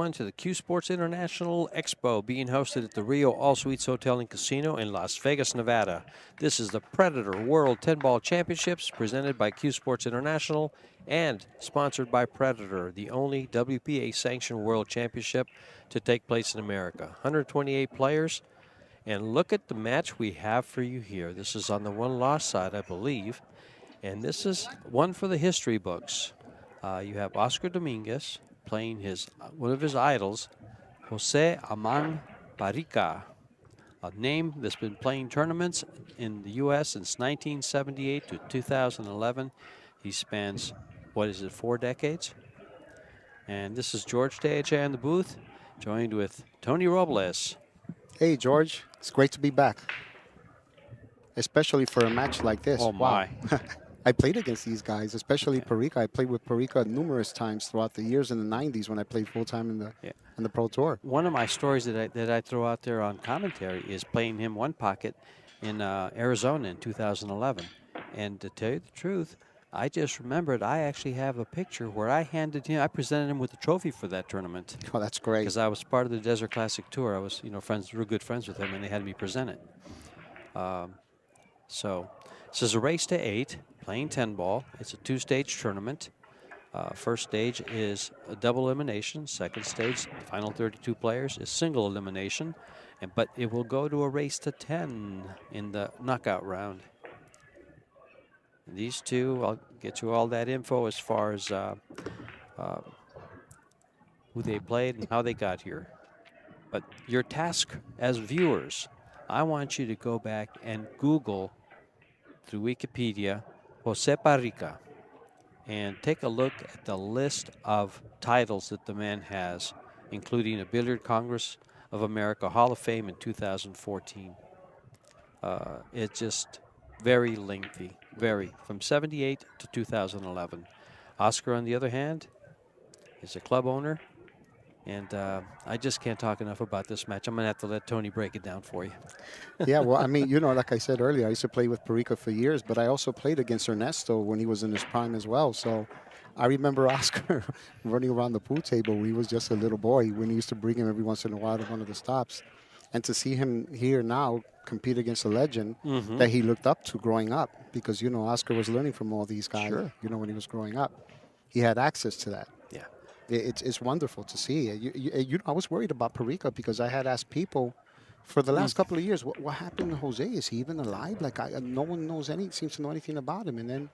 everyone, to the CueSports International Expo being hosted at the Rio All Suites Hotel and Casino in Las Vegas, Nevada. This is the Predator World 10-Ball Championships presented by CueSports International and sponsored by Predator, the only WPA-sanctioned World Championship to take place in America. 128 players. And look at the match we have for you here. This is on the one-loss side, I believe. And this is one for the history books. You have Oscar Dominguez playing one of his idols, Jose Amang PARICA, a name that's been playing tournaments in the U.S. since 1978 to 2011. He spans, 4 decades? And this is George Teja in the booth, joined with Tony Robles. Hey, George. It's great to be back, especially for a match like this. Oh, my. Wow. I played against these guys, especially PARICA. I played with PARICA numerous times throughout the years in the 90s when I played full-time in the Pro Tour. One of my stories that I throw out there on commentary is playing him one pocket in Arizona in 2011. And to tell you the truth, I just remembered I actually have a picture where I presented him with a trophy for that tournament. Oh, that's great. Because I was part of the Desert Classic Tour. I was, real good friends with him, and they had me present it. So this is a race to 8, playing 10-ball. It's a 2-stage tournament. First stage is a double elimination. Second stage, the final 32 players, is single elimination. But it will go to a race to 10 in the knockout round. And these two, I'll get you all that info as far as who they played and how they got here. But your task as viewers, I want you to go back and Google through Wikipedia Jose PARICA and take a look at the list of titles that the man has, including a Billiard Congress of America Hall of Fame in 2014. It's just very lengthy, from 78 to 2011. Oscar, on the other hand, is a club owner, and I just can't talk enough about this match. I'm going to have to let Tony break it down for you. Yeah, well, I mean, like I said earlier, I used to play with PARICA for years, but I also played against Ernesto when he was in his prime as well. So I remember Oscar running around the pool table when he was just a little boy, when he used to bring him every once in a while to one of the stops. And to see him here now compete against a legend that he looked up to growing up, because, Oscar was learning from all these guys, when he was growing up. He had access to that. Yeah. It's wonderful to see. I was worried about PARICA because I had asked people for the last couple of years, what happened to Jose? Is he even alive? Like, no one seems to know anything about him. And then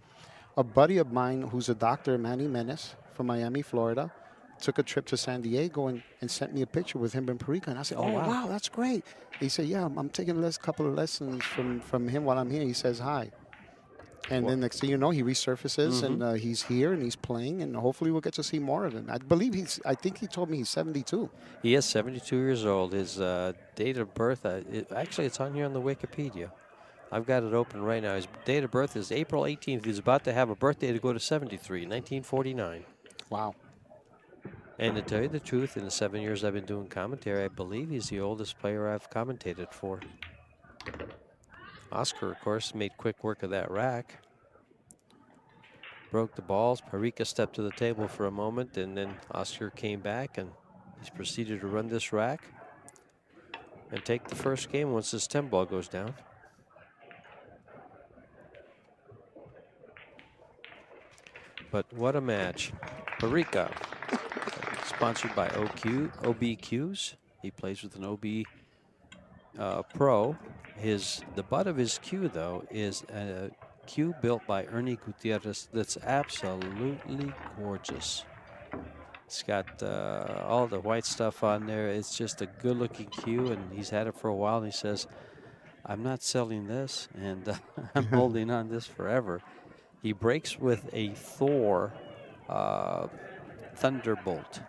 a buddy of mine who's a doctor, Manny Menes, from Miami, Florida, took a trip to San Diego and sent me a picture with him and PARICA. And I said, wow, that's great. He said, yeah, I'm taking a couple of lessons from him while I'm here. He says hi. And then next thing you know, he resurfaces and he's here and he's playing, and hopefully we'll get to see more of him. I think he told me he's 72. He is 72 years old. His date of birth, actually it's on here on the Wikipedia. I've got it open right now. His date of birth is April 18th. He's about to have a birthday to go to 73, 1949. Wow. And to tell you the truth, in the 7 years I've been doing commentary, I believe he's the oldest player I've commentated for. Oscar, of course, made quick work of that rack. Broke the balls. PARICA stepped to the table for a moment, and then Oscar came back, and he's proceeded to run this rack and take the first game once this 10-ball goes down. But what a match. PARICA, sponsored by OBQs. He plays with an OB Pro. The butt of his cue, though, is a cue built by Ernie Gutierrez that's absolutely gorgeous. It's got all the white stuff on there. It's just a good-looking cue, and he's had it for a while, and he says, I'm not selling this, and I'm holding on this forever. He breaks with a Thor Thunderbolt.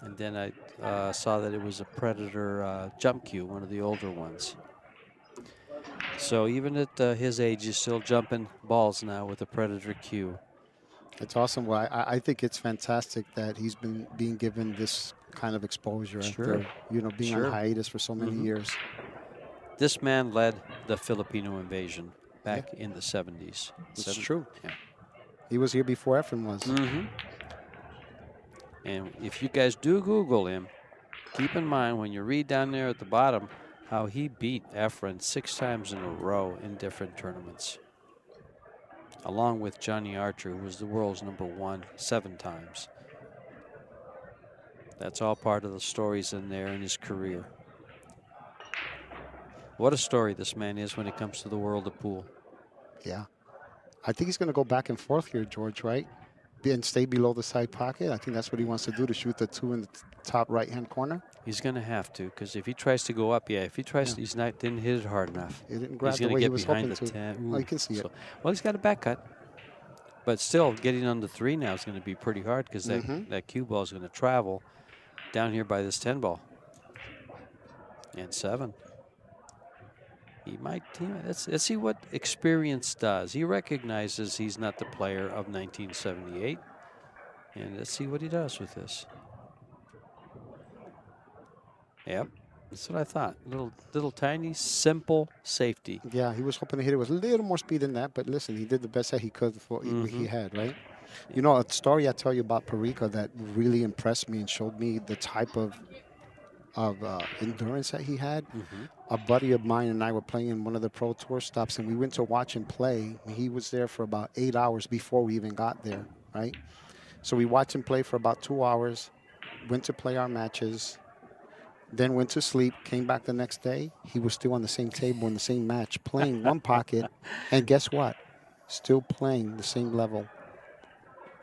And then I saw that it was a Predator jump cue, one of the older ones. So even at his age, he's still jumping balls now with a Predator cue. It's awesome. Well, I think it's fantastic that he's been being given this kind of exposure after, being on hiatus for so many years. This man led the Filipino invasion back in the 70s. It's true. Yeah. He was here before Efren was. And if you guys do Google him, keep in mind when you read down there at the bottom how he beat Efren 6 times in a row in different tournaments, along with Johnny Archer, who was the world's #1 7 times. That's all part of the stories in there in his career. What a story this man is when it comes to the world of pool. Yeah. I think he's going to go back and forth here, George, right? And stay below the side pocket. I think that's what he wants to do, to shoot the 2 in the top right-hand corner. He's going to have to, because if he tries to go up, if he tries, Yeah. didn't hit it hard enough. He didn't He's grab the going to way he get was behind hoping the to. 10. Oh, you can see it. Well, he's got a back cut. But still, getting on the 3 now is going to be pretty hard, because that cue ball is going to travel down here by this 10 ball. And 7. He might. Let's see what experience does. He recognizes he's not the player of 1978. And let's see what he does with this. Yep, that's what I thought. Little tiny, simple safety. Yeah, he was hoping to hit it with a little more speed than that, but listen, he did the best that he could for what he had, right? Yeah. You know, a story I tell you about PARICA that really impressed me and showed me the type of endurance that he had. A buddy of mine and I were playing in one of the Pro Tour stops, and we went to watch him play. He was there for about 8 hours before we even got there, right? So we watched him play for about 2 hours, went to play our matches, then went to sleep, came back the next day. He was still on the same table in the same match, playing one pocket, and guess what? Still playing the same level.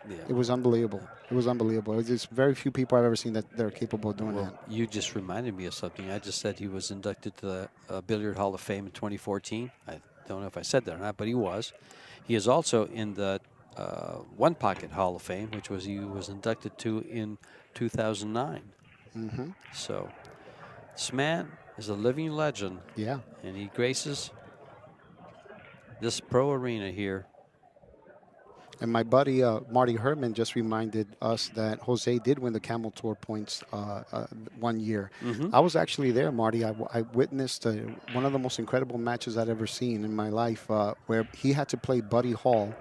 Yeah. It was unbelievable. It was unbelievable. There's very few people I've ever seen that they're capable of doing that. You just reminded me of something. I just said he was inducted to the Billiard Hall of Fame in 2014. I don't know if I said that or not, but he was. He is also in the One Pocket Hall of Fame, which he was inducted to in 2009. So this man is a living legend. Yeah. And he graces this pro arena here. And my buddy Marty Herman just reminded us that Jose did win the Camel Tour points one year. I was actually there, Marty. I witnessed one of the most incredible matches I'd ever seen in my life, where he had to play Buddy Hall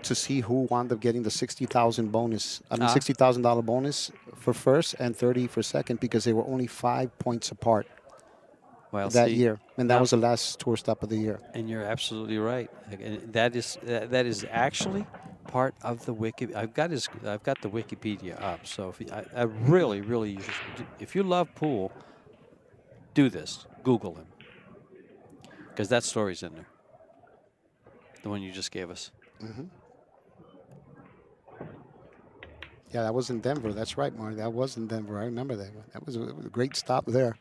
to see who wound up getting the $60,000 bonus. I mean, $60,000 bonus for first and 30 for second, because they were only 5 points apart. Well, that year, and that was the last tour stop of the year. And you're absolutely right. And that is actually part of the wiki. I've got the Wikipedia up. So I really, if you love pool, do this. Google him, because that story's in there. The one you just gave us. Yeah, that was in Denver. That's right, Marty. That was in Denver. I remember that. That was a great stop there.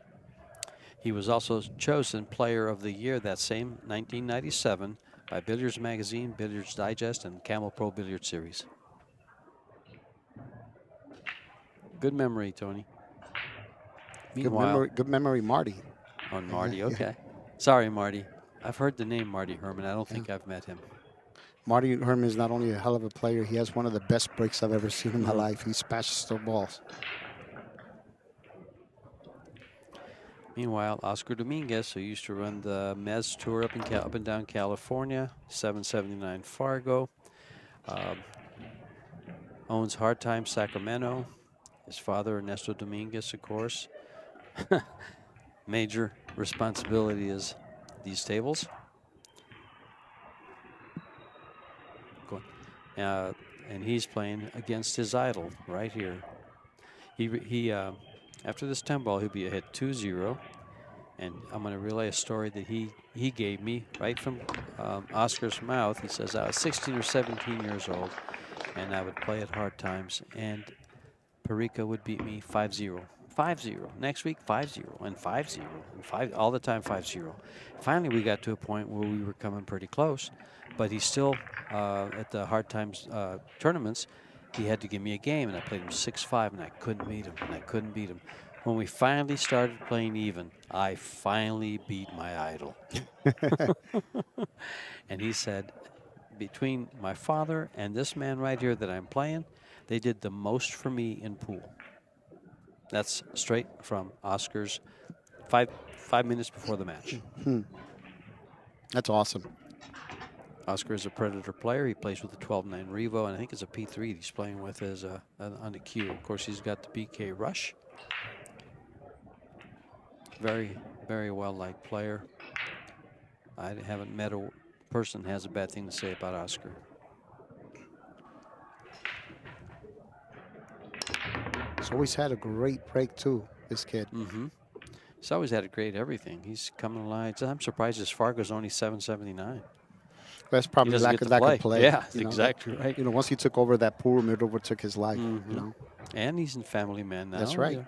He was also chosen Player of the Year that same 1997 by Billiards Magazine, Billiards Digest, and Camel Pro Billiard Series. Good memory, Tony. Meanwhile, good memory, Marty. On Marty, okay. Sorry, Marty. I've heard the name Marty Herman. I don't think I've met him. Marty Herman is not only a hell of a player, he has one of the best breaks I've ever seen in my life. He smashes the balls. Meanwhile, Oscar Dominguez, who used to run the Mez Tour up and down California, 779 Fargo, owns Hard Time Sacramento. His father, Ernesto Dominguez, of course. Major responsibility is these tables. And he's playing against his idol right here. He after this 10 ball, he'll be ahead 2-0. And I'm going to relay a story that he gave me right from Oscar's mouth. He says, I was 16 or 17 years old, and I would play at Hard Times, and PARICA would beat me 5-0. 5-0. Next week, 5-0, and 5-0, and 5, all the time 5-0. Finally, we got to a point where we were coming pretty close, but he still, at the Hard Times tournaments, he had to give me a game, and I played him 6-5, and I couldn't beat him, When we finally started playing even, I finally beat my idol. And he said, between my father and this man right here that I'm playing, they did the most for me in pool. That's straight from Oscar's 5 minutes before the match. That's awesome. Oscar is a Predator player. He plays with the 12-9 Revo, and I think it's a P3 he's playing with as on the cue. Of course, he's got the BK Rush. Very, very well-liked player. I haven't met a person who has a bad thing to say about Oscar. He's always had a great break, too, this kid. Mm-hmm. He's always had a great everything. He's coming alive. I'm surprised his Fargo's only 779. That's probably lack of play. Yeah, that's exactly right. You know, once he took over that pool, it overtook his life. Mm-hmm. You know, and he's in family man now. That's right.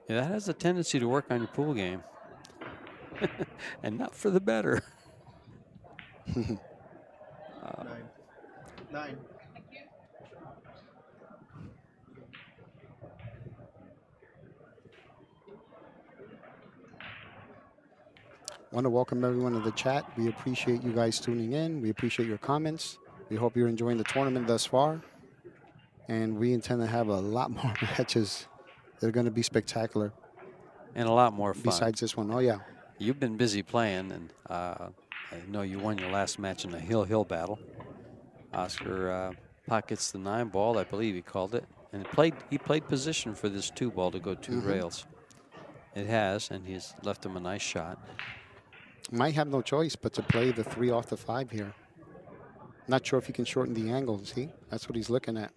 Yeah, that has a tendency to work on your pool game, and not for the better. 9. Want to welcome everyone to the chat. We appreciate you guys tuning in. We appreciate your comments. We hope you're enjoying the tournament thus far. And we intend to have a lot more matches that are going to be spectacular. And a lot more fun. Besides this one. Oh, yeah. You've been busy playing, and I know you won your last match in the hill battle. Oscar pockets the 9 ball, I believe he called it. And he played position for this 2 ball to go 2 rails. It has, and he's left him a nice shot. Might have no choice but to play the 3 off the 5 here. Not sure if he can shorten the angle. See, that's what he's looking at.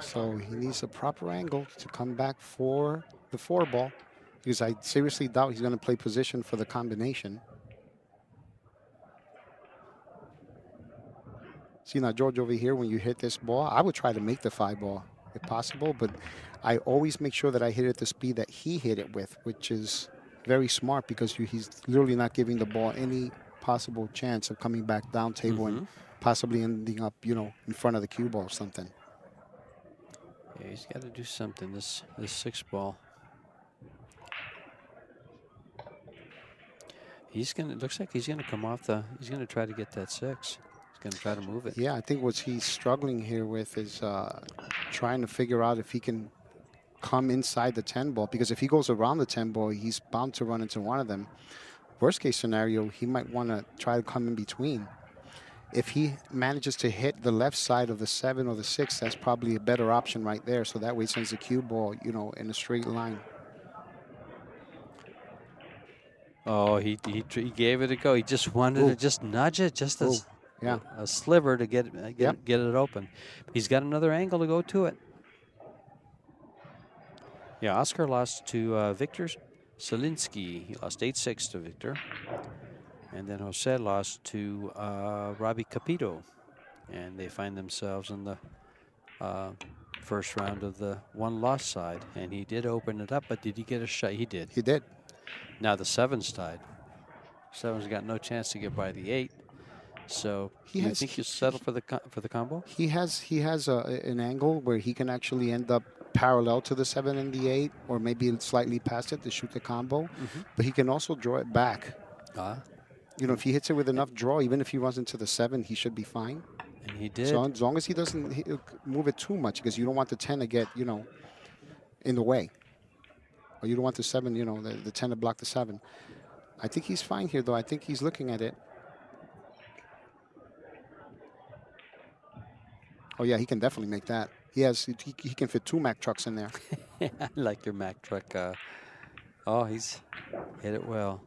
So he needs a proper angle to come back for the 4 ball, because I seriously doubt he's going to play position for the combination. See now, George, over here, when you hit this ball, I would try to make the 5 ball if possible, but I always make sure that I hit it at the speed that he hit it with, which is very smart because he's literally not giving the ball any possible chance of coming back down table and possibly ending up, you know, in front of the cue ball or something. Yeah, he's got to do something, this 6 ball. It looks like he's gonna come off he's gonna try to get that 6. Going to try to move it. Yeah, I think what he's struggling here with is trying to figure out if he can come inside the 10 ball, because if he goes around the 10 ball, he's bound to run into one of them. Worst case scenario, he might want to try to come in between. If he manages to hit the left side of the 7 or the 6, that's probably a better option right there. So that way he sends the cue ball, you know, in a straight line. Oh, he gave it a go. He just wanted to just nudge it, just as a sliver to get it open. He's got another angle to go to it. Yeah, Oscar lost to Victor Selinsky. He lost 8-6 to Victor. And then Jose lost to Robbie Capito. And they find themselves in the first round of the 1-loss side. And he did open it up, but did he get a shot? He did. He did. Now the 7's tied. 7's got no chance to get by the 8. So you think he'll settle for the combo? He has an angle where he can actually end up parallel to the 7 and the 8, or maybe slightly past it to shoot the combo. But he can also draw it back. You know, if he hits it with enough draw, even if he runs into the 7, he should be fine. And he did. So as long as he doesn't move it too much, because you don't want the 10 to get, you know, in the way. Or you don't want the 7, you know, the 10 to block the 7. I think he's fine here, though. I think he's looking at it. Oh, yeah, he can definitely make that. He can fit 2 Mack trucks in there. I like your Mack truck. Oh, he's hit it well.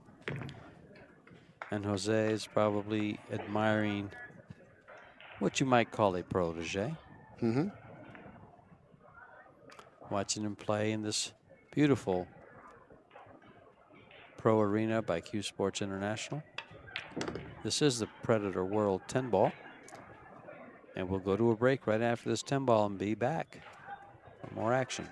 And Jose is probably admiring what you might call a protege. Watching him play in this beautiful pro arena by CueSports International. This is the Predator World 10 ball. And we'll go to a break right after this 10 ball and be back for more action.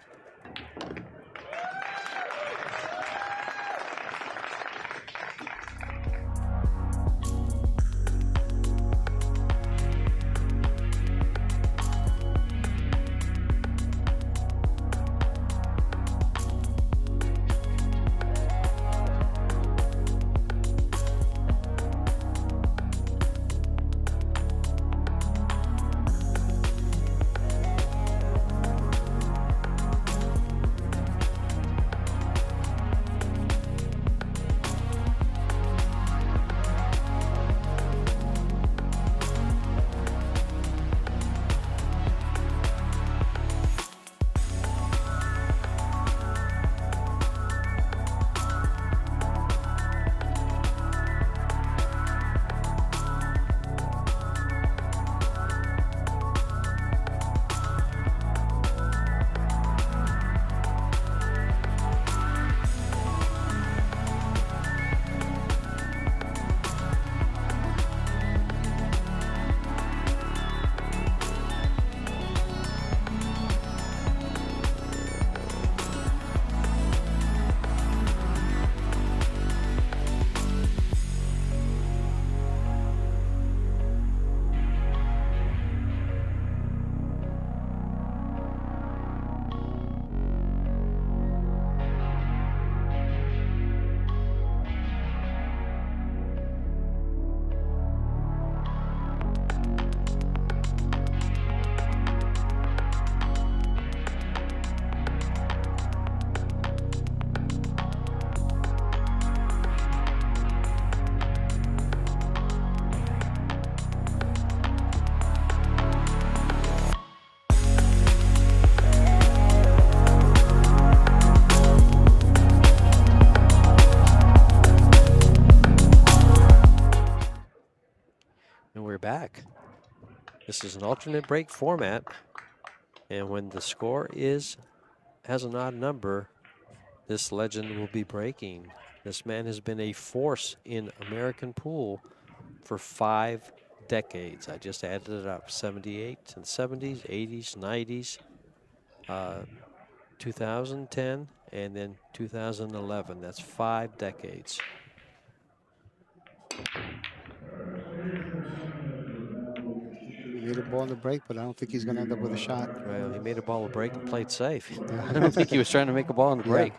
This is an alternate break format, and when the score has an odd number, this legend will be breaking. This man has been a force in American pool for 5 decades. I just added it up. 78 and 70s, 80s, 90s, 2010, and then 2011. That's 5 decades. He made a ball in the break, but I don't think he's going to end up with a shot. Well, he made a ball of break and played safe. Yeah. I don't think he was trying to make a ball in the Yeah. break.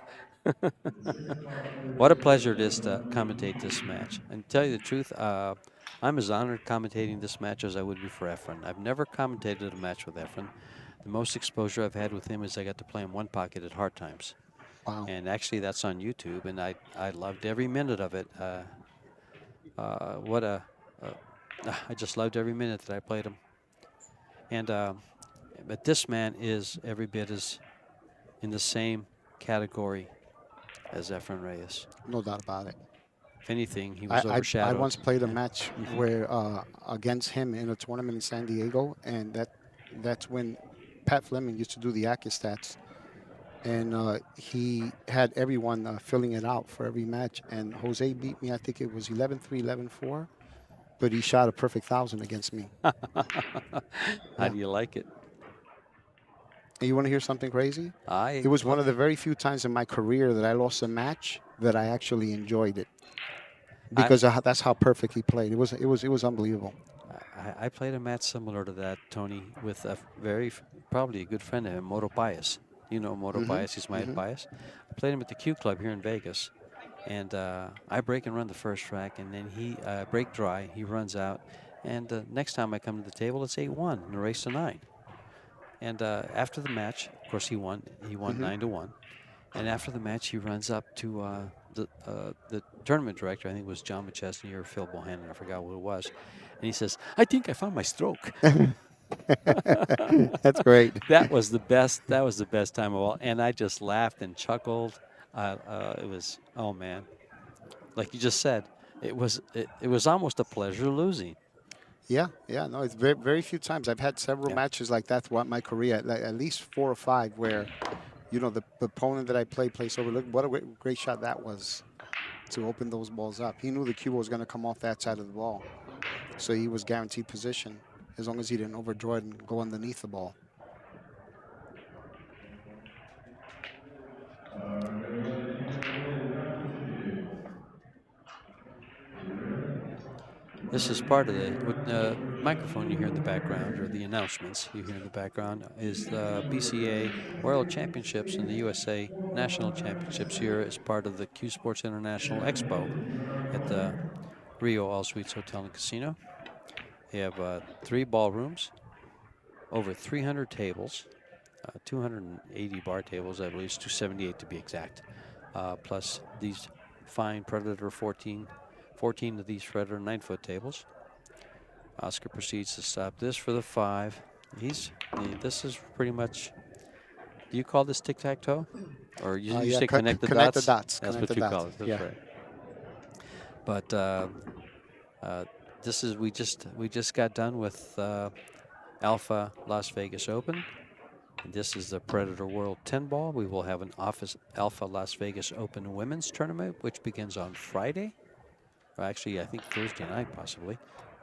What a pleasure it is to commentate this match. And to tell you the truth, I'm as honored commentating this match as I would be for Efren. I've never commentated a match with Efren. The most exposure I've had with him is I got to play in one pocket at Hard Times. Wow. And actually, that's on YouTube, and I loved every minute of it. I just loved every minute that I played him. And but this man is every bit as in the same category as Efren Reyes. No doubt about it. If anything, he was overshadowed. I once played a match where against him in a tournament in San Diego, and that's when Pat Fleming used to do the AccuStats, and he had everyone filling it out for every match. And Jose beat me. I think it was 11-3, 11-4, but he shot a perfect 1,000 against me. How do you like it? And you want to hear something crazy? It was one of the very few times in my career that I lost a match that I actually enjoyed it, because that's how perfect he played. It was unbelievable. I played a match similar to that, Tony, with a probably a good friend of him, Moto Bias. You know Moto Bias, he's my bias. I played him at the Q Club here in Vegas, and I break and run the first track, and then he break dry, he runs out, and next time I come to the table, it's 8-1 in a race to 9. And after the match, of course, he won 9-1. And after the match, he runs up to the tournament director, I think it was John McChesney or Phil Bohannon, I forgot who it was. And he says, "I think I found my stroke." That's great. That was the best. That was the best time of all. And I just laughed and chuckled. It was, oh man, like you just said, it was almost a pleasure losing. Yeah, no, it's very, very few times. I've had several matches like that throughout my career, at least 4 or 5, where, you know, the opponent that I plays over. Look, what a great shot that was to open those balls up. He knew the cue was going to come off that side of the ball, so he was guaranteed position as long as he didn't overdraw it and go underneath the ball. This is part of the microphone you hear in the background, or the announcements you hear in the background, is the BCA World Championships and the USA National Championships here as part of the CueSports International Expo at the Rio All Suites Hotel and Casino. They have 3 ballrooms, over 300 tables, 280 bar tables, I believe it's 278 to be exact, plus these fine Predator 14 of these Predator 9-foot tables. Oscar proceeds to stop this for the 5. This is pretty much, do you call this tic-tac-toe? Or you say connect the dots? Connect the dots. That's what you call it. That's right. But this is, we just got done with Alpha Las Vegas Open. And this is the Predator World 10 ball. We will have an Alpha Las Vegas Open women's tournament, which begins on Friday. Actually, I think Thursday night, possibly.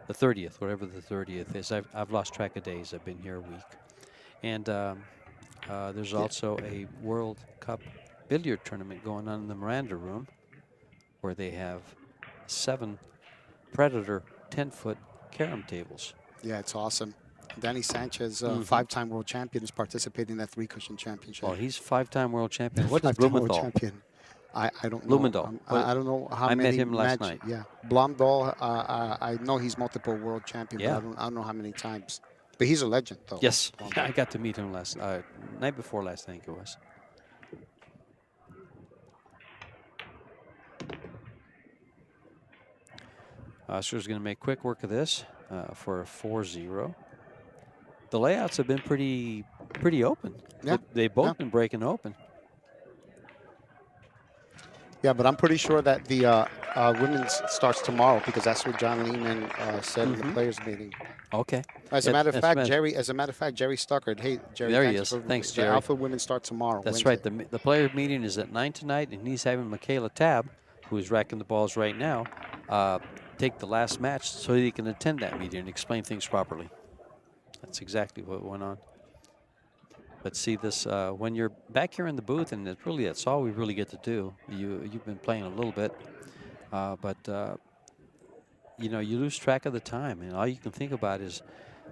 The 30th, whatever the 30th is. I've lost track of days. I've been here a week. And there's also a World Cup billiard tournament going on in the Miranda Room, where they have 7 Predator 10-foot carom tables. Yeah, it's awesome. Danny Sanchez, 5-time world champion, is participating in that 3-cushion championship. Oh, he's 5-time world champion. What is Blumenthal? World champion. I don't know. Blumenthal. I don't know how many. I met him last night. Yeah, Blomdahl. I know he's multiple world champion. Yeah. But I don't know how many times. But he's a legend, though. Yes, I got to meet him night before last, I think it was. Oscar's going to make quick work of this for a 4-0. The layouts have been pretty open. Yeah. They've both been breaking open. Yeah, but I'm pretty sure that the Women's starts tomorrow because that's what John Lehman said in the Mm-hmm. players' meeting. Okay. As a matter of That's fact, meant. Jerry. As a matter of fact, Jerry Stuckert. Hey, Jerry. There he Thanks is. for Thanks, the Jerry. Alpha Women start tomorrow. That's Wednesday. right. The player meeting is at 9 tonight, and he's having Michaela Tabb, who is racking the balls right now, take the last match so he can attend that meeting and explain things properly. That's exactly what went on. But see, this when you're back here in the booth, and that's all we really get to do. You've been playing a little bit, but you know, you lose track of the time, and all you can think about is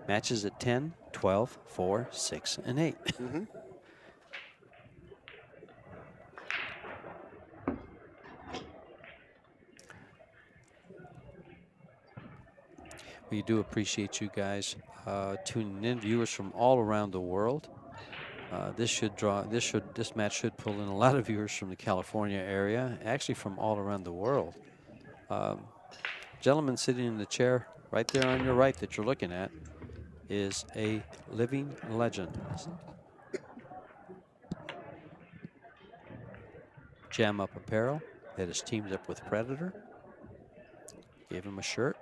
matches at 10, 12, 4, 6, and 8. Mm-hmm. We do appreciate you guys tuning in, viewers from all around the world. This match should pull in a lot of viewers from the California area, actually from all around the world. Gentleman sitting in the chair right there on your right that you're looking at is a living legend. Jam Up Apparel that has teamed up with Predator. Gave him a shirt.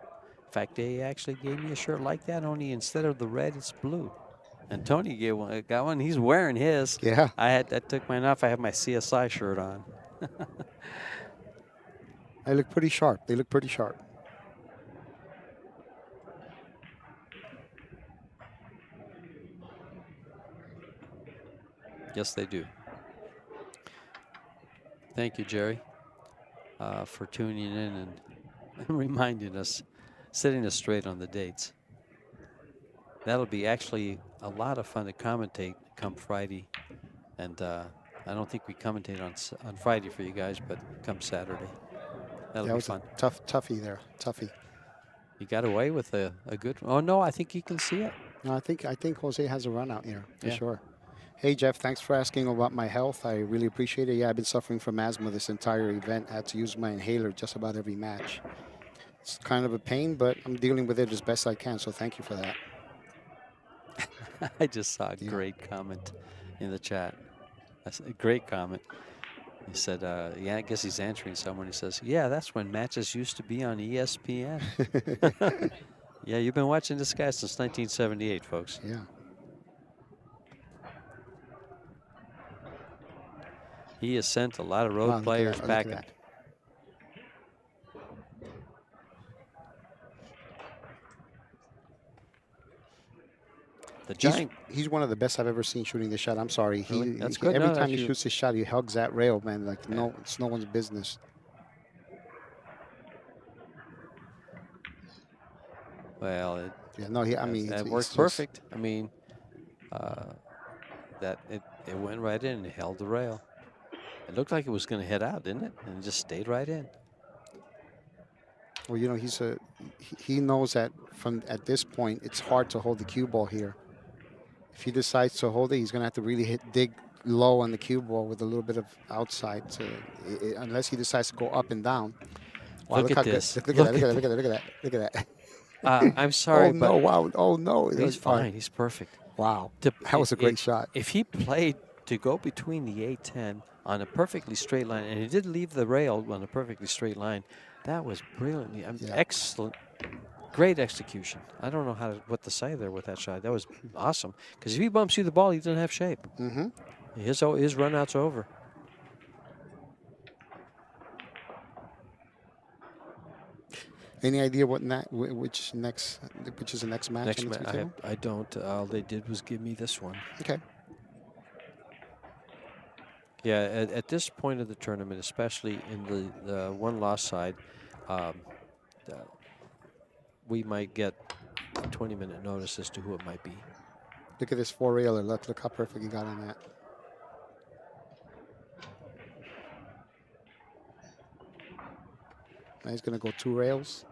In fact, they actually gave me a shirt like that, only instead of the red, it's blue. And Tony got one. He's wearing his. Yeah. I took mine off. I have my CSI shirt on. They look pretty sharp. They look pretty sharp. Yes, they do. Thank you, Jerry, for tuning in and reminding us, setting us straight on the dates. That'll be actually a lot of fun to commentate come Friday. And I don't think we commentate on Friday for you guys, but come Saturday. That'll be fun. Toughie there. Toughie. He got away with a good. Oh no, I think he can see it. No, I think Jose has a run out here for Yeah. sure. Hey Jeff, thanks for asking about my health. I really appreciate it. Yeah, I've been suffering from asthma this entire event. I had to use my inhaler just about every match. It's kind of a pain, but I'm dealing with it as best I can. So thank you for that. I just saw a great comment in the chat. That's a great comment. He said, yeah, I guess he's answering someone. He says, yeah, that's when matches used to be on ESPN. Yeah, you've been watching this guy since 1978, folks. Yeah. He has sent a lot of road players back. The giant. He's one of the best I've ever seen shooting the shot. I'm sorry. Really? That's good. Every time he shoots his shot, he hugs that rail, man. Like it's no one's business. Well, it worked perfect. I mean, it went right in and held the rail. It looked like it was going to head out, didn't it? And it just stayed right in. Well, you know, he knows that at this point, it's hard to hold the cue ball here. If he decides to hold it, he's going to have to really dig low on the cue ball with a little bit of outside, unless he decides to go up and down. Wow, look at this. Look at that. I'm sorry, oh, but no, wow. Oh, no. He's fine. He's perfect. Wow. That was a great shot. If he played to go between the A-10 on a perfectly straight line, and he did leave the rail on a perfectly straight line, that was brilliant. Excellent. Great execution. I don't know what to say there with that shot. That was awesome. Because if he bumps you the ball, he doesn't have shape. Mm-hmm. His run out's over. Any idea which is the next match? I don't. All they did was give me this one. Okay. Yeah, at this point of the tournament, especially in the one-loss side, we might get a 20-minute notice as to who it might be. Look at this four-railer. Look how perfect he got on that. Now he's going to go 2 rails.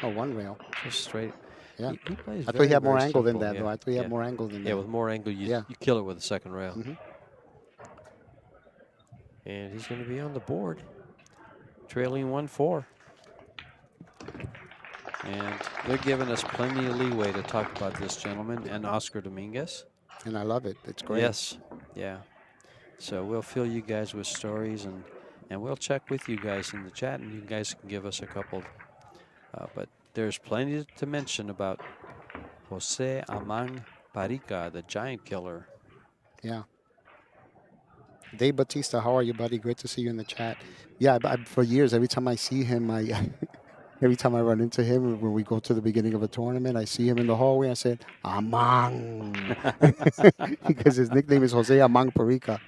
Oh, 1 rail. Just straight. Yeah. He plays I thought he had more angle simple, than that, though. I thought he had more angle than that. Yeah, with more angle, you kill it with a second rail. Mm-hmm. And he's going to be on the board, trailing 1-4. And they're giving us plenty of leeway to talk about this gentleman and Oscar Dominguez. And I love it. It's great. Yes. Yeah. So we'll fill you guys with stories and And we'll check with you guys in the chat, and you guys can give us a couple. But there's plenty to mention about Jose Amang Parica, the giant killer. Yeah. Dave Batista, how are you, buddy? Great to see you in the chat. Yeah, for years, every time I see him, every time I run into him when we go to the beginning of a tournament, I see him in the hallway. I said, Amang, because his nickname is Jose Amang Parica.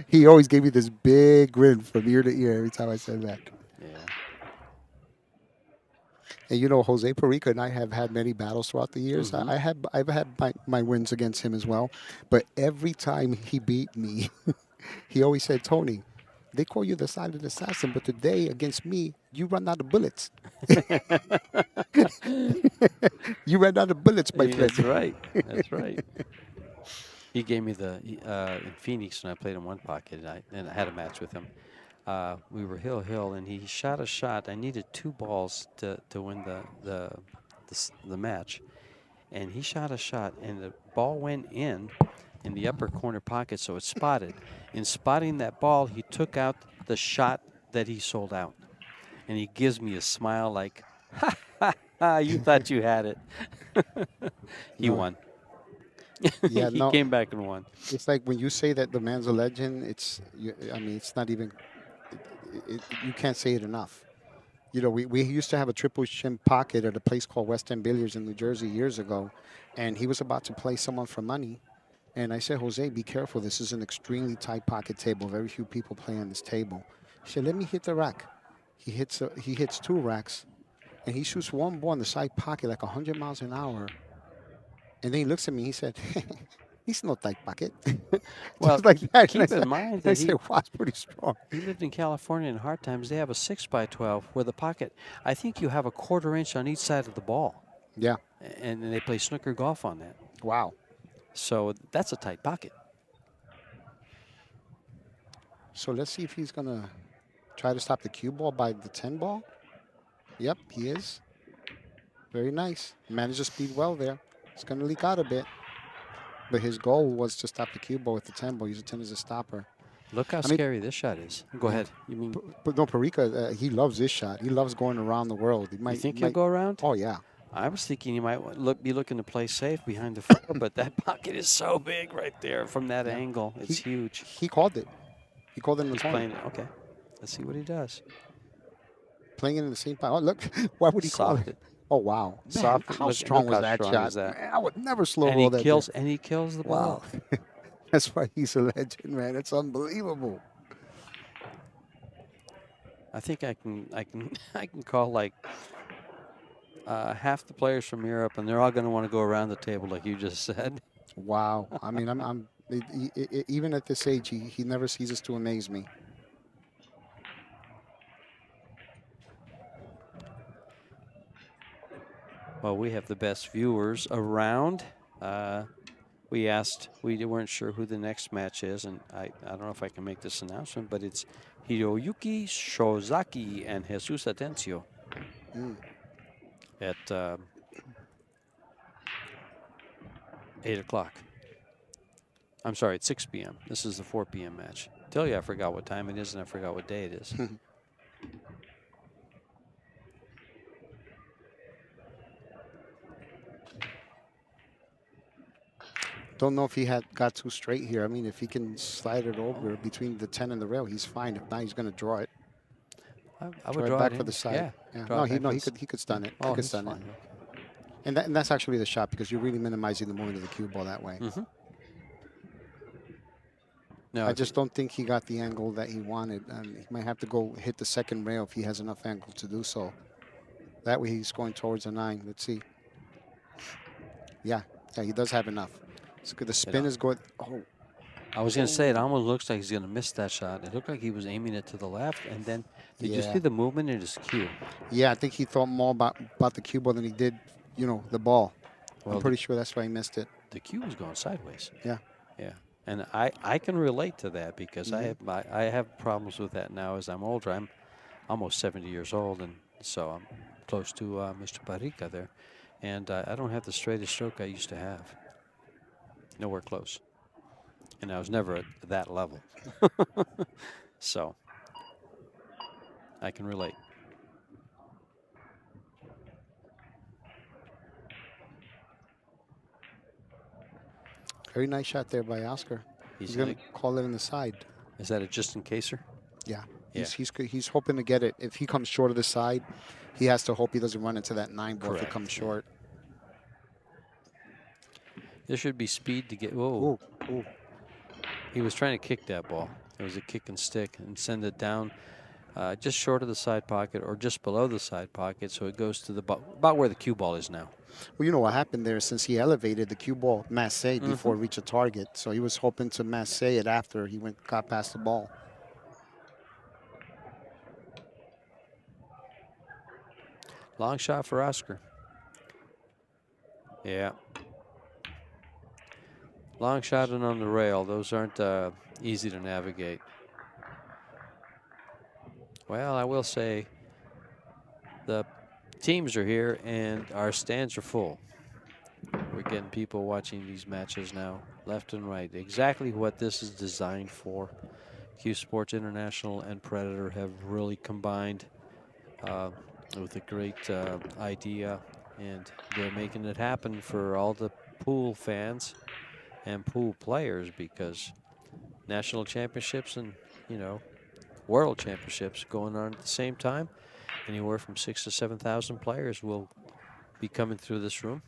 He always gave me this big grin from ear to ear every time I said that. Yeah. And you know, Jose Parica and I have had many battles throughout the years. Mhm. I've had my wins against him as well. But every time he beat me, he always said, Tony, they call you the silent assassin, but today against me, you run out of bullets. You ran out of bullets, my friend. That's right. That's right. He gave me the in Phoenix when I played in one pocket, and I had a match with him. We were hill, and he shot a shot. I needed 2 balls to win the match, and he shot a shot, and the ball went in the upper corner pocket, so it's spotted. In spotting that ball, he took out the shot that he sold out, and he gives me a smile like, "Ha ha ha! You thought you had it." He won. Yeah, He no. came back and won. It's like when you say that the man's a legend. I mean, it's not even. You can't say it enough. You know, we used to have a triple shin pocket at a place called West End Billiards in New Jersey years ago, and he was about to play someone for money. And I said, Jose, be careful. This is an extremely tight pocket table. Very few people play on this table. He said, let me hit the rack. He hits 2 racks, and he shoots 1 ball in the side pocket like 100 miles an hour. And then he looks at me. He said, he's no tight pocket. Well, Just like that. keep in mind I that said, wow, it's pretty strong. he lived in California in hard times. They have a 6x12 where the pocket, I think you have a 1/4 inch on each side of the ball. Yeah. And they play snooker golf on that. Wow. So that's a tight pocket. So let's see if he's going to try to stop the cue ball by the 10 ball. Yep, he is. Very nice. Managed to speed well there. It's going to leak out a bit. But his goal was to stop the cue ball with the 10 ball. Use the 10 as a stopper. Look how scary this shot is. Go ahead. You mean? But no, Parica, he loves this shot. He loves going around the world. You think he'll go around? Oh, yeah. I was thinking he might be looking to play safe behind the 4, but that pocket is so big right there from that angle. It's huge. He called it. He called it in the He's tournament. playing it. Okay. Let's see what he does. Playing it in the same spot. Oh, look. Why would he call it? Oh, wow. Man, how strong was that shot? Man, I would never slow roll that. And he kills the ball. Wow. That's why he's a legend, man. It's unbelievable. I think I can call like half the players from Europe, and they're all going to want to go around the table like you just said. Wow. I mean, even at this age, he never ceases to amaze me. Well, we have the best viewers around. We weren't sure who the next match is, and I don't know if I can make this announcement, but it's Hiroyuki Shozaki and Jesus Atencio at 8 o'clock. I'm sorry, it's 6 p.m. This is the 4 p.m. match. Tell you I forgot what time it is, and I forgot what day it is. Don't know if he got too straight here. I mean, if he can slide it over between the 10 and the rail, he's fine. If not, he's going to draw it. I would draw back it for the side. Yeah. No, he could stun it. Oh, he could stun it. And that's actually the shot because you're really minimizing the movement of the cue ball that way. No, I just don't think he got the angle that he wanted. He might have to go hit the second rail if he has enough angle to do so. That way he's going towards a 9. Let's see. Yeah, he does have enough. So the spin is going. Oh. I was going to say, it almost looks like he's going to miss that shot. It looked like he was aiming it to the left, and then did you see the movement in his cue? Yeah, I think he thought more about the cue ball than he did, the ball. Well, I'm pretty sure that's why he missed it. The cue was going sideways. Yeah. Yeah. And I can relate to that because I have problems with that now as I'm older. I'm almost 70 years old, and so I'm close to Mr. Parica there. And I don't have the straightest stroke I used to have. Nowhere close. And I was never at that level. So I can relate. Very nice shot there by Oscar. He's going to call it in the side. Is that a just in caser? Yeah. Yeah. He's hoping to get it. If he comes short of the side, he has to hope he doesn't run into that 9 ball if it comes short. There should be speed to get. Whoa. Ooh, ooh. He was trying to kick that ball. It was a kick and stick and send it down just short of the side pocket or just below the side pocket, so it goes to the about where the cue ball is now. Well, you know what happened there, since he elevated the cue ball masse before it reached a target, so he was hoping to masse it after he got past the ball. Long shot for Oscar. Yeah. Long shot and on the rail. Those aren't easy to navigate. Well, I will say the teams are here and our stands are full. We're getting people watching these matches now, left and right. Exactly what this is designed for. CueSports International and Predator have really combined with a great idea, and they're making it happen for all the pool fans and pool players, because national championships and, you know, world championships going on at the same time. Anywhere from 6,000 to 7,000 players will be coming through this room.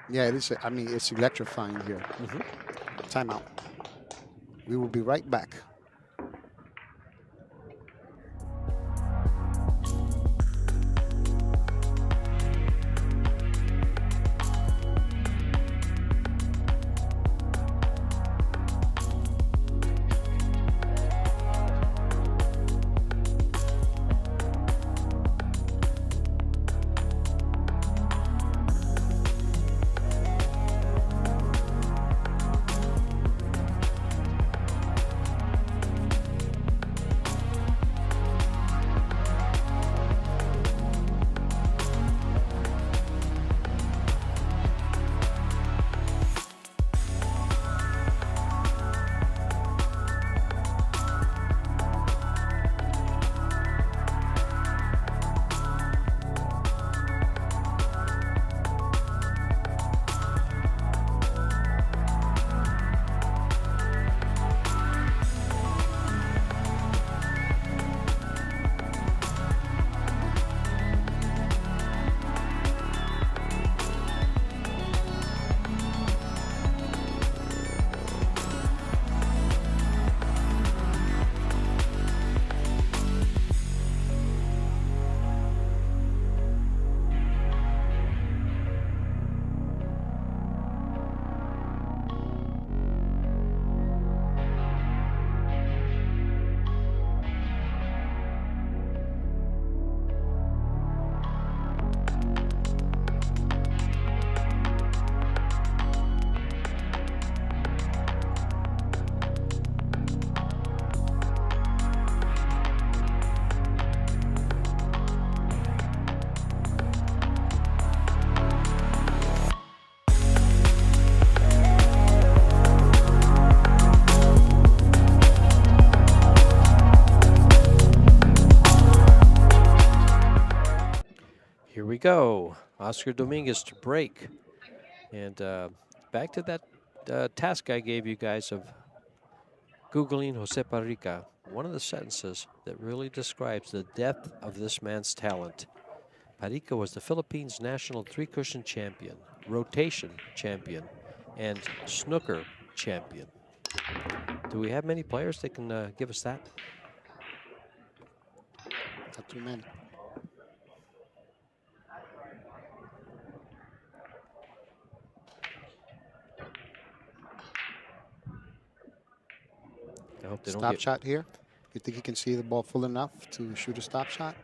Yeah, it is. I mean, it's electrifying here. Timeout. We will be right back. Here we go. Oscar Dominguez to break. And back to that task I gave you guys of Googling Jose PARICA. One of the sentences that really describes the depth of this man's talent. PARICA was the Philippines' national 3-cushion champion, rotation champion, and snooker champion. Do we have many players that can give us that? Not too many. I hope they don't Stop shot here. You think he can see the ball full enough to shoot a stop shot?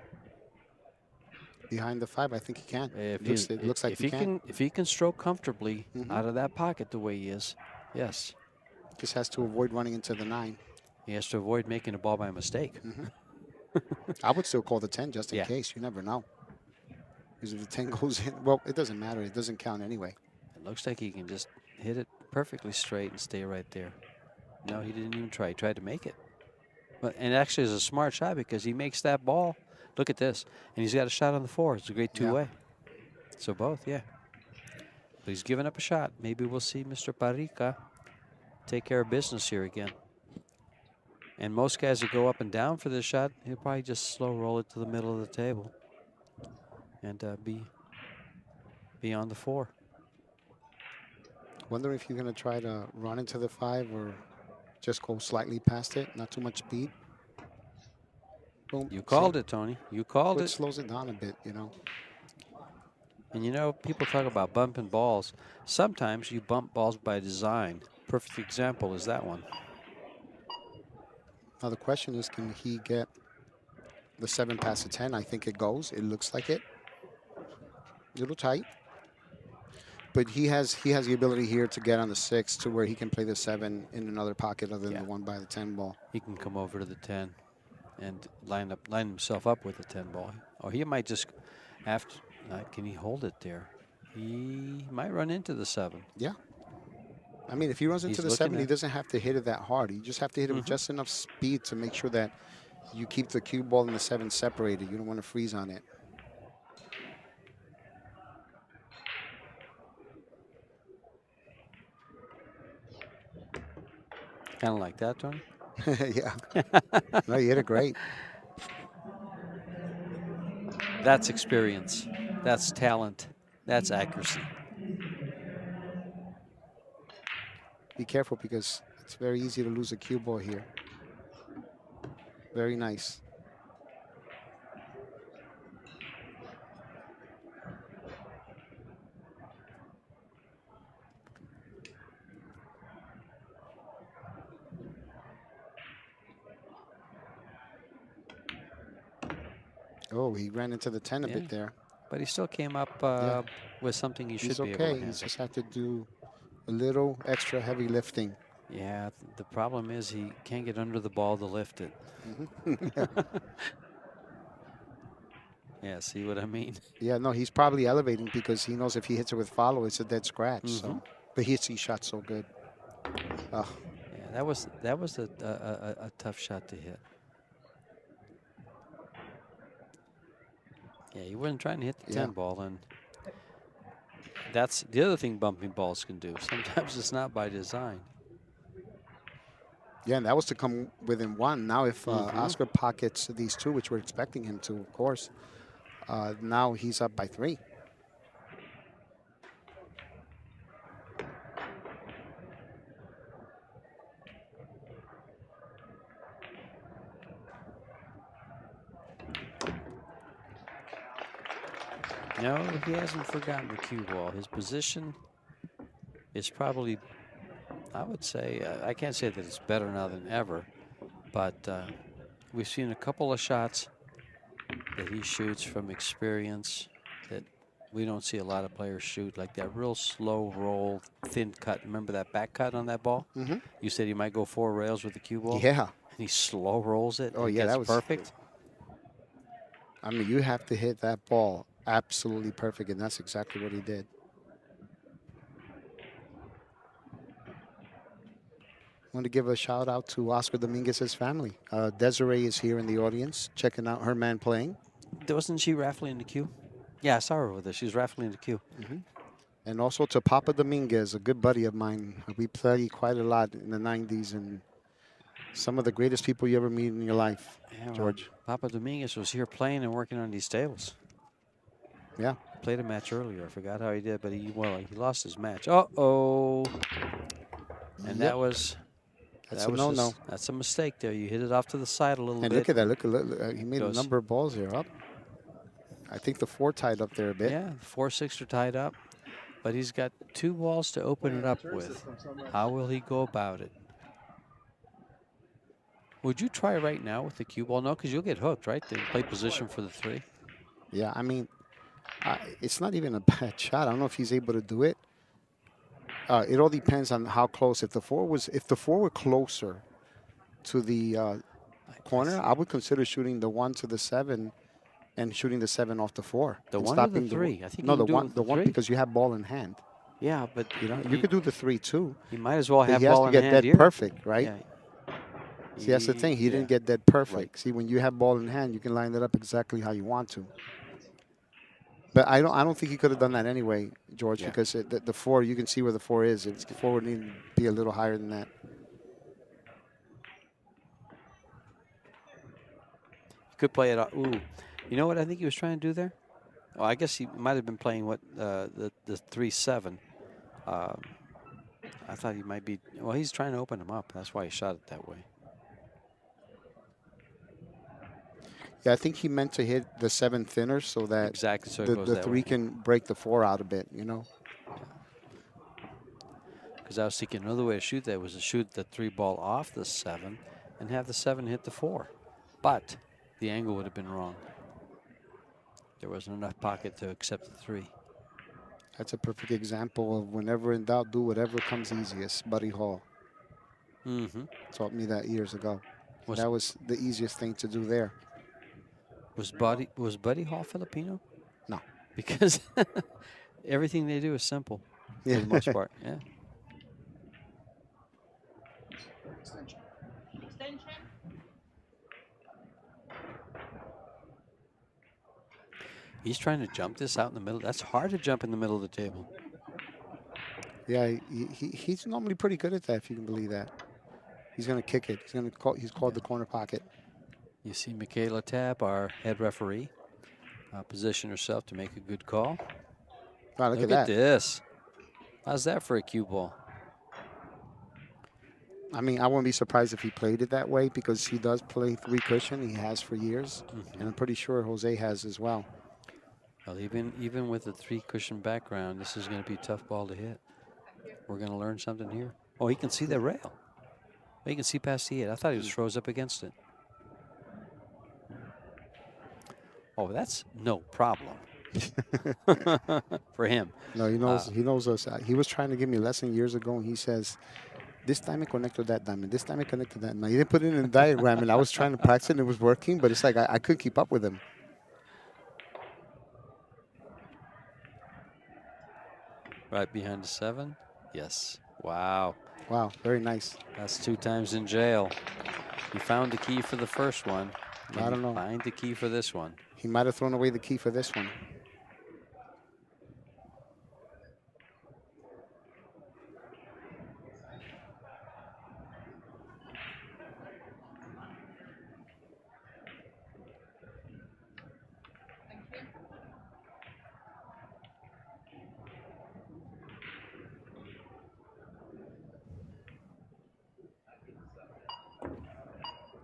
Behind the 5, I think he can. It looks like he can. If he can stroke comfortably out of that pocket the way he is, yes. Just has to avoid running into the 9. He has to avoid making a ball by mistake. I would still call the 10 just in case. You never know. Because if the 10 goes in, well, it doesn't matter. It doesn't count anyway. It looks like he can just hit it perfectly straight and stay right there. No, he didn't even try. He tried to make it. But and actually, it's a smart shot because he makes that ball. Look at this, and he's got a shot on the 4. It's a great two-way. So both, yeah. But he's given up a shot. Maybe we'll see Mr. PARICA take care of business here again. And most guys that go up and down for this shot, he'll probably just slow roll it to the middle of the table and be on the 4. Wondering if you're going to try to run into the 5 or just go slightly past it, not too much speed. Boom. You called it, Tony. You called It it. slows it down a bit, you know. And you know, people talk about bumping balls. Sometimes you bump balls by design. Perfect example is that one. Now the question is, can he get the 7 past the 10? I think it goes. It looks like it. A little tight. But he has the ability here to get on the 6 to where he can play the 7 in another pocket other than the one by the 10 ball. He can come over to the 10 and line himself up with the 10 ball. Or he might just after. Can he hold it there? He might run into the 7. Yeah. I mean, if he runs into the 7, he doesn't have to hit it that hard. You just have to hit it with just enough speed to make sure that you keep the cue ball and the 7 separated. You don't want to freeze on it. Kind of like that, Tony? Yeah. No, you hit it great. That's experience. That's talent. That's accuracy. Be careful because it's very easy to lose a cue ball here. Very nice. Oh, he ran into the 10 a bit there. But he still came up with something he should be able to handle. He just had to do a little extra heavy lifting. Yeah, the problem is he can't get under the ball to lift it. Yeah, see what I mean? Yeah, no, he's probably elevating because he knows if he hits it with follow, it's a dead scratch. So, but he shot so good. Oh. Yeah, that was a tough shot to hit. Yeah, he wasn't trying to hit the 10 ball, and that's the other thing bumping balls can do. Sometimes it's not by design. Yeah, and that was to come within 1. Now if Oscar pockets these 2, which we're expecting him to, of course, now he's up by 3. No, he hasn't forgotten the cue ball. His position is probably, I would say, I can't say that it's better now than ever, but we've seen a couple of shots that he shoots from experience that we don't see a lot of players shoot, like that real slow roll, thin cut. Remember that back cut on that ball? You said he might go 4 rails with the cue ball? Yeah. And he slow rolls it. Oh, yeah, that was perfect. I mean, you have to hit that ball absolutely perfect, and that's exactly what he did. I want to give a shout out to Oscar Dominguez's family. Desiree is here in the audience checking out her man playing. Wasn't she raffling the cue? Yeah, I saw her with us. She was raffling the cue. And also to Papa Dominguez, a good buddy of mine. We played quite a lot in the 90s, and some of the greatest people you ever meet in your life, yeah, George. Well, Papa Dominguez was here playing and working on these tables. Yeah. Played a match earlier. I forgot how he did, but he lost his match. Uh-oh. And that was... That's a no-no. That's a mistake there. You hit it off to the side a little bit. And look at that. Look, he made a number of balls here up. I think the 4 tied up there a bit. Yeah, 4, 6 are tied up. But he's got 2 balls to open it up with. How will he go about it? Would you try right now with the cue ball? No, because you'll get hooked, right? They play position for the 3. Yeah, I mean, it's not even a bad shot. I don't know if he's able to do it. It all depends on how close. If the 4 were closer to the corner, I would consider shooting the 1 to the 7 and shooting the 7 off the 4. The 1 or the 3? I think no, the 1 because you have ball in hand. Yeah, but you could do the 3 too. You might as well have ball in hand. He has to get that perfect, right? See, that's the thing. He Yeah. didn't get that perfect. See, when you have ball in hand, you can line it up exactly how you want to. But I don't think he could have done that anyway, George, Yeah. because the 4, you can see where the 4 is. It's 4 would need to be a little higher than that. He could play it. Ooh, you know what I think he was trying to do there? Oh, I guess he might have been playing what the 3-7. I thought he might be. Well, he's trying to open him up. That's why he shot it that way. Yeah, I think he meant to hit the 7 thinner so that Exactly. So it goes the that 3 way. can break the 4 out a bit, you know? Because I was thinking another way to shoot that was to shoot the 3 ball off the 7 and have the 7 hit the 4. But the angle would have been wrong. There wasn't enough pocket to accept the 3. That's a perfect example of whenever in doubt, do whatever comes easiest. Buddy Hall taught me that years ago. That was the easiest thing to do there. Was Buddy Hall Filipino? No. Because everything they do is simple for the most part. Yeah. He's trying to jump this out in the middle. That's hard to jump in the middle of the table. Yeah, he's normally pretty good at that, if you can believe that. He's going to kick it. He's called the corner pocket. You see Michaela Tapp, our head referee, position herself to make a good call. Wow, look at that. This. How's that for a cue ball? I mean, I wouldn't be surprised if he played it that way because he does play 3 cushion. He has for years. And I'm pretty sure Jose has as well. Well, even with the 3 cushion background, this is going to be a tough ball to hit. We're going to learn something here. Oh, he can see the rail. He can see past the 8. I thought he was froze up against it. Oh, that's no problem for him. No, he knows. He knows us. He was trying to give me a lesson years ago, and he says, "This time I connected that diamond. This time I connected that." Now he didn't put it in a diagram, and I was trying to practice it, and it was working, but it's like I couldn't keep up with him. Right behind the 7. Yes. Wow. Wow, very nice. That's 2 times in jail. He found the key for the first one. I don't know. Find the key for this one. He might have thrown away the key for this one.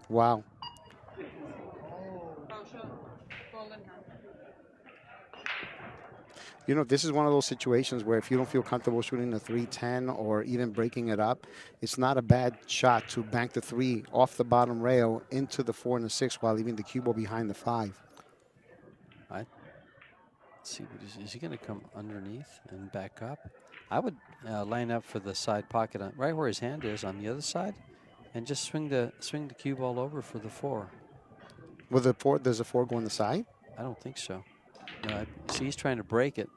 Wow. You know, this is one of those situations where if you don't feel comfortable shooting the 310 or even breaking it up, it's not a bad shot to bank the 3 off the bottom rail into the 4 and the 6 while leaving the cue ball behind the 5. Let's see, is he going to come underneath and back up? I would line up for the side pocket right where his hand is on the other side, and just swing the cue ball over for the 4. Will the 4? Does the 4 go on the side? I don't think so. No, see, he's trying to break it.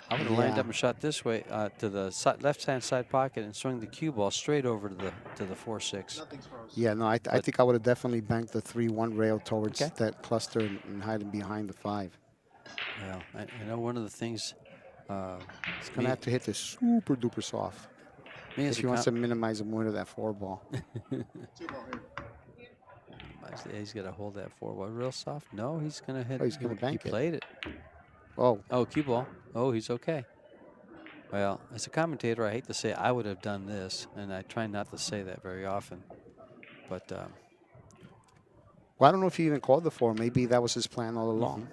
I would have lined up and shot this way to the left-hand side pocket and swung the cue ball straight over to the 4-6. Yeah, no, I think I would have definitely banked the 3-1 rail towards that cluster and hiding behind the 5. Well, I know one of the things. He's going to have to hit this super duper soft if he wants to minimize the movement of that 4 ball. He's got to hold that 4 ball real soft. No, he's going to hit. Oh, he's going to bank it. He played it. Oh, cue ball. Oh, he's okay. Well, as a commentator, I hate to say I would have done this, and I try not to say that very often. But well, I don't know if he even called the 4. Maybe that was his plan all along.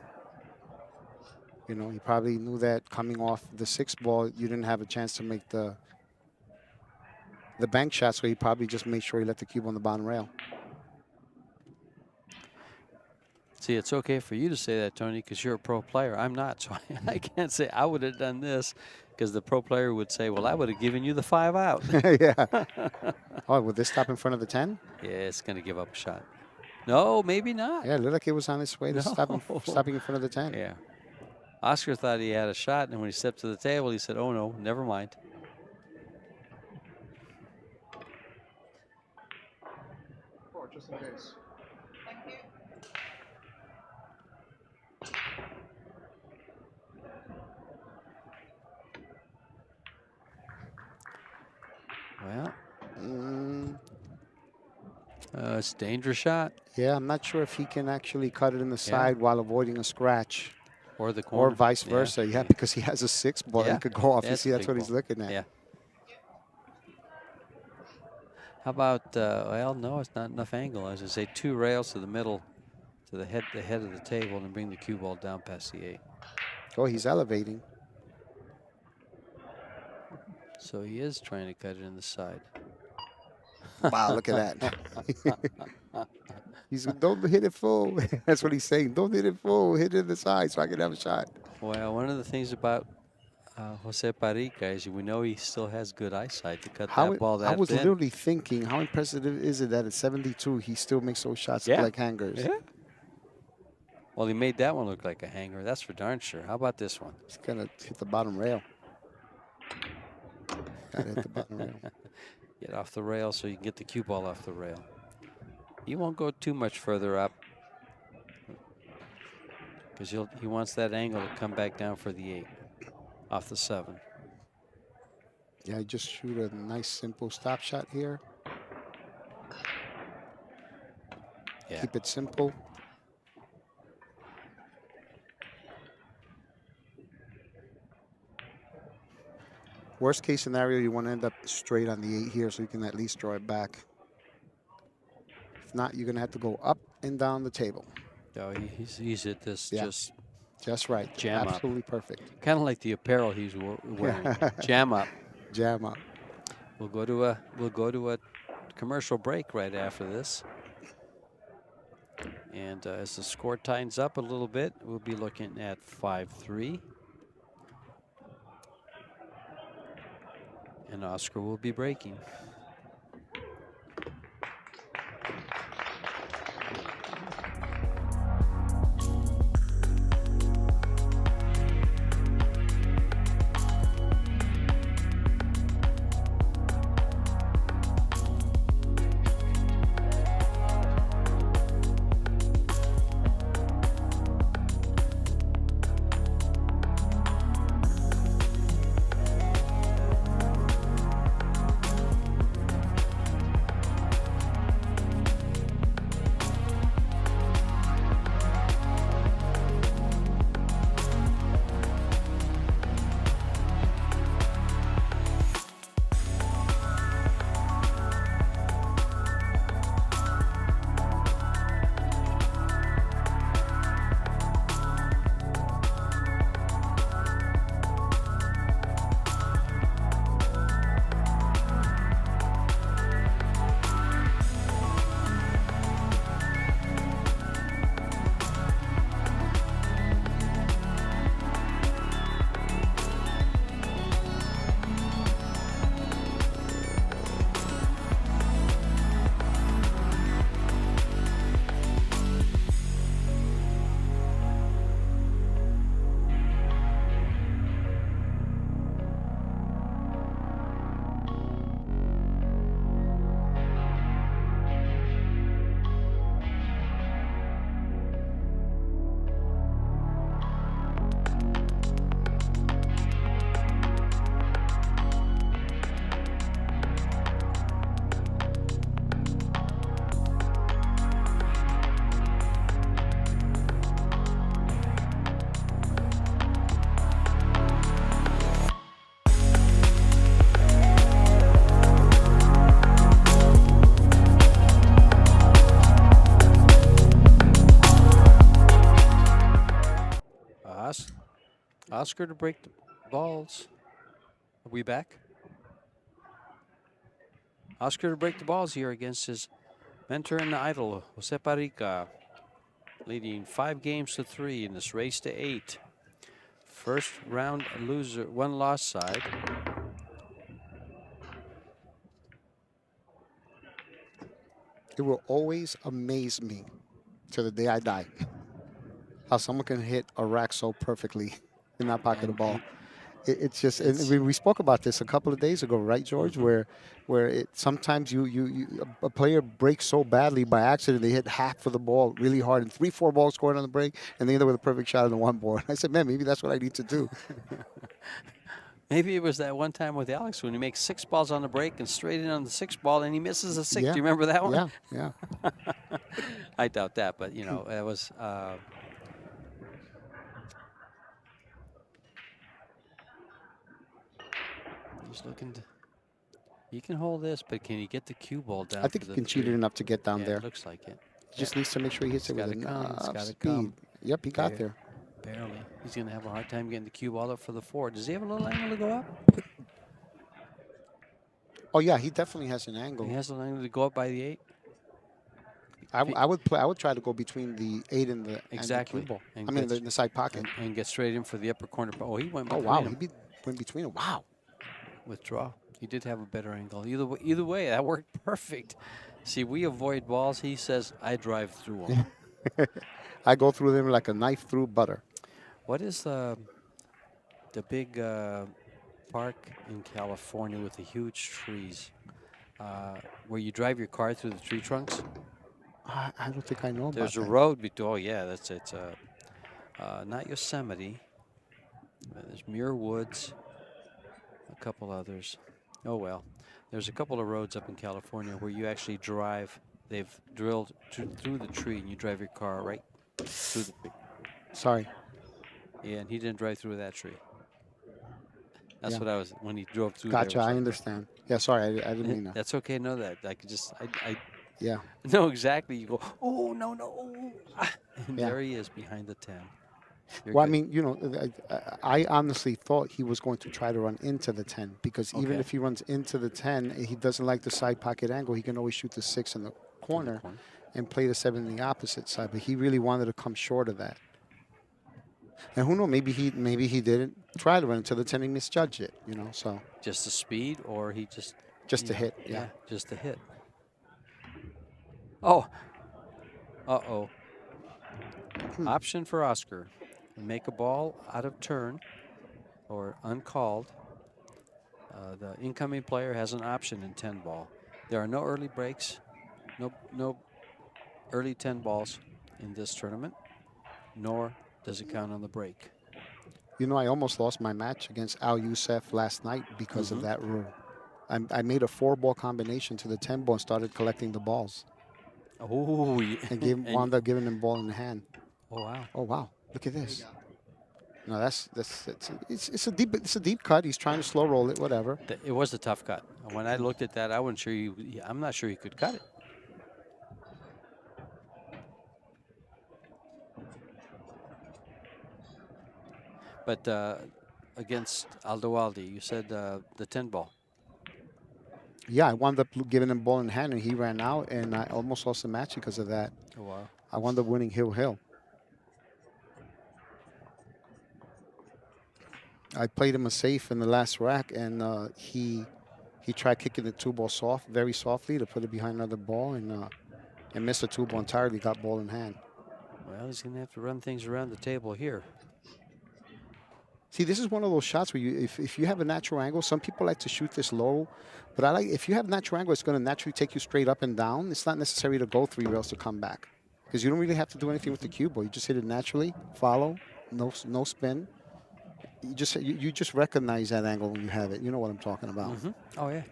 You know, he probably knew that coming off the 6 ball, you didn't have a chance to make the bank shot, so he probably just made sure he let the cube on the bottom rail. See, it's okay for you to say that, Tony, because you're a pro player. I'm not, so I can't say I would have done this, because the pro player would say, well, I would have given you the 5 out. Yeah. Oh, would this stop in front of the 10? Yeah, it's going to give up a shot. No, maybe not. Yeah, it looked like it was on its way to stopping in front of the 10. Yeah. Oscar thought he had a shot, and when he stepped to the table, he said, oh, no, never mind. Well, Mm, it's a dangerous shot. yeah, I'm not sure if he can actually cut it in the Yeah. side while avoiding a scratch, Or the or corner. vice versa. Yeah, because he has a 6 ball. Yeah. He could go off. You That's see, a that's big what he's ball. looking at. Yeah. How about, well, no, it's not enough angle. As I say, 2 rails to the middle, to the head of the table, and bring the cue ball down past the 8. Oh, he's elevating. So he is trying to cut it in the side. Wow, look at that. He's don't hit it full. That's what he's saying. Don't hit it full. Hit it in the side so I can have a shot. Well, one of the things about Jose Parica is we know he still has good eyesight to cut How that ball I that was thin. literally thinking, how impressive is it that at 72 he still makes those shots look like hangers? Yeah. Well, he made that one look like a hanger. That's for darn sure. How about this one? He's gonna hit the bottom rail. Gotta hit the bottom rail. Get off the rail so you can get the cue ball off the rail. He won't go too much further up because he wants that angle to come back down for the 8 off the 7. Yeah, just shoot a nice simple stop shot here. Yeah. Keep it simple. Worst case scenario, you want to end up straight on the 8 here so you can at least draw it back. If not, you're going to have to go up and down the table. Oh, he's at this just right. Jam Absolutely up. Perfect. Kind of like the apparel he's wearing. Jam up. Jam up. We'll go to a commercial break right after this. And as the score tightens up a little bit, we'll be looking at 5-3. And Oscar will be breaking. Oscar to break the balls. Are we back? Oscar to break the balls here against his mentor and idol, Jose Parica, leading 5-3 in this race to 8. First round loser, 1 loss side. It will always amaze me to the day I die how someone can hit a rack so perfectly and not pocket the ball. It's just, and It's we spoke about this a couple of days ago, right, George? mhm. Where it sometimes a player breaks so badly by accident they hit half of the ball really hard, and 3, 4 balls scored on the break, and they end up with a perfect shot on the one ball. I said, man, maybe that's what I need to do. Maybe it was that one time with Alex when he makes 6 balls on the break and straight in on the 6th ball and he misses a 6. Yeah, Do you remember that one? yeah, yeah. I doubt that, but you know, it was. He's looking to. He can hold this, but can he get the cue ball I down think for he the can cheat it 3? enough to get down Yeah, there. it looks like it. He just needs to make sure he hits It's it with got to come. It's enough got to speed. come. Yep, he got there. Barely. He's going to have a hard time getting the cue ball up for the 4. Does he have a little angle to go up? Oh yeah, he definitely has an angle. He has an angle to go up by the 8. I would play. I would try to go between the 8 and the Exactly. cue ball. And I mean, gets- the side pocket. and get straight in for the upper corner. Oh, he went Oh between wow, him. went between them. Wow. Withdraw. He did have a better angle. Either way, that worked perfect. See, we avoid balls. He says, I drive through them. I go through them like a knife through butter. What is the big park in California with the huge trees where you drive your car through the tree trunks? I don't think I know about There's a that. road. Oh, yeah, it's not Yosemite. There's Muir Woods, a couple others. Oh, well. There's a couple of roads up in California where you actually drive. They've drilled through the tree, and you drive your car right through the tree. Sorry. Yeah, and he didn't drive through that tree. That's Yeah. what I was, when he drove through Gotcha. there. I understand. Yeah, sorry. I didn't mean that. That's okay. Know that. I could just, I Yeah. know exactly. You go, oh, no. And Yeah. there he is behind the 10. You're Well, I good. mean, you know, I honestly thought he was going to try to run into the 10 because even Okay. if he runs into the 10, he doesn't like the side pocket angle. He can always shoot the 6 in the corner and play the 7 in the opposite side. But he really wanted to come short of that. And who knows? Maybe he didn't try to run into the 10 and misjudged it. You know, so Just the speed, or he just. just you a know, hit. Yeah. just a hit. Oh. Uh-oh. Option for Oscar. Make a ball out of turn or uncalled. The incoming player has an option in 10 ball. There are no early breaks, no early 10 balls in this tournament, nor does it count on the break. You know, I almost lost my match against Al Youssef last night because of that rule. I made a 4-ball combination to the 10 ball and started collecting the balls. Oh, And wound up giving him ball in the hand. Oh, wow. Oh wow! Look at this. No, it's a deep cut. He's trying to slow roll it. Whatever. It was a tough cut. When I looked at that, I wasn't sure I'm not sure he could cut it. But against Aldoaldi, you said the 10 ball. Yeah, I wound up giving him ball in hand, and he ran out, and I almost lost the match because of that. Oh, wow. I wound up winning hill. I played him a safe in the last rack, and he tried kicking the 2-ball very softly to put it behind another ball, and missed the 2-ball entirely. Got ball in hand. Well, he's going to have to run things around the table here. See, this is one of those shots where if you have a natural angle, some people like to shoot this low, but if you have a natural angle, it's going to naturally take you straight up and down. It's not necessary to go 3 rails to come back because you don't really have to do anything with the cue ball. You just hit it naturally, follow, no spin. You just recognize that angle when you have it. You know what I'm talking about. Oh, yeah.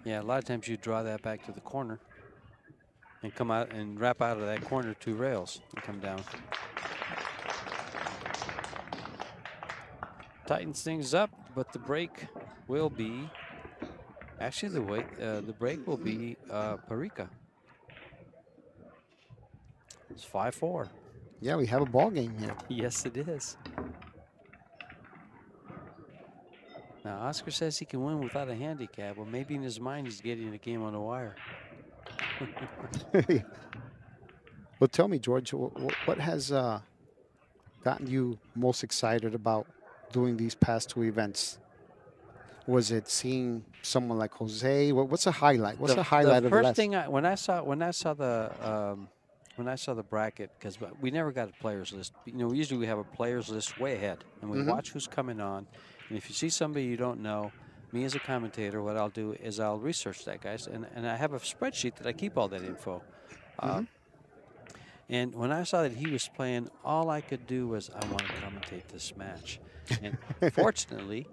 Yeah, a lot of times you draw that back to the corner and come out and wrap out of that corner 2 rails and come down. Tightens things up, but the break will be, actually the break will be PARICA. It's 5-4. Yeah, we have a ball game here. Yes, it is. Now, Oscar says he can win without a handicap. Well, maybe in his mind he's getting a game on the wire. Well, tell me, George, what has gotten you most excited about doing these past 2 events? Was it seeing someone like Jose? What's a highlight? What's the highlight the of the first last? thing when I saw the when I saw the bracket, because we never got a players list. Usually we have a players list way ahead, and we watch who's coming on. And if you see somebody you don't know, me as a commentator, what I'll do is I'll research that, guys, and I have a spreadsheet that I keep all that info. And when I saw that he was playing, all I could do was I want to commentate this match. And fortunately,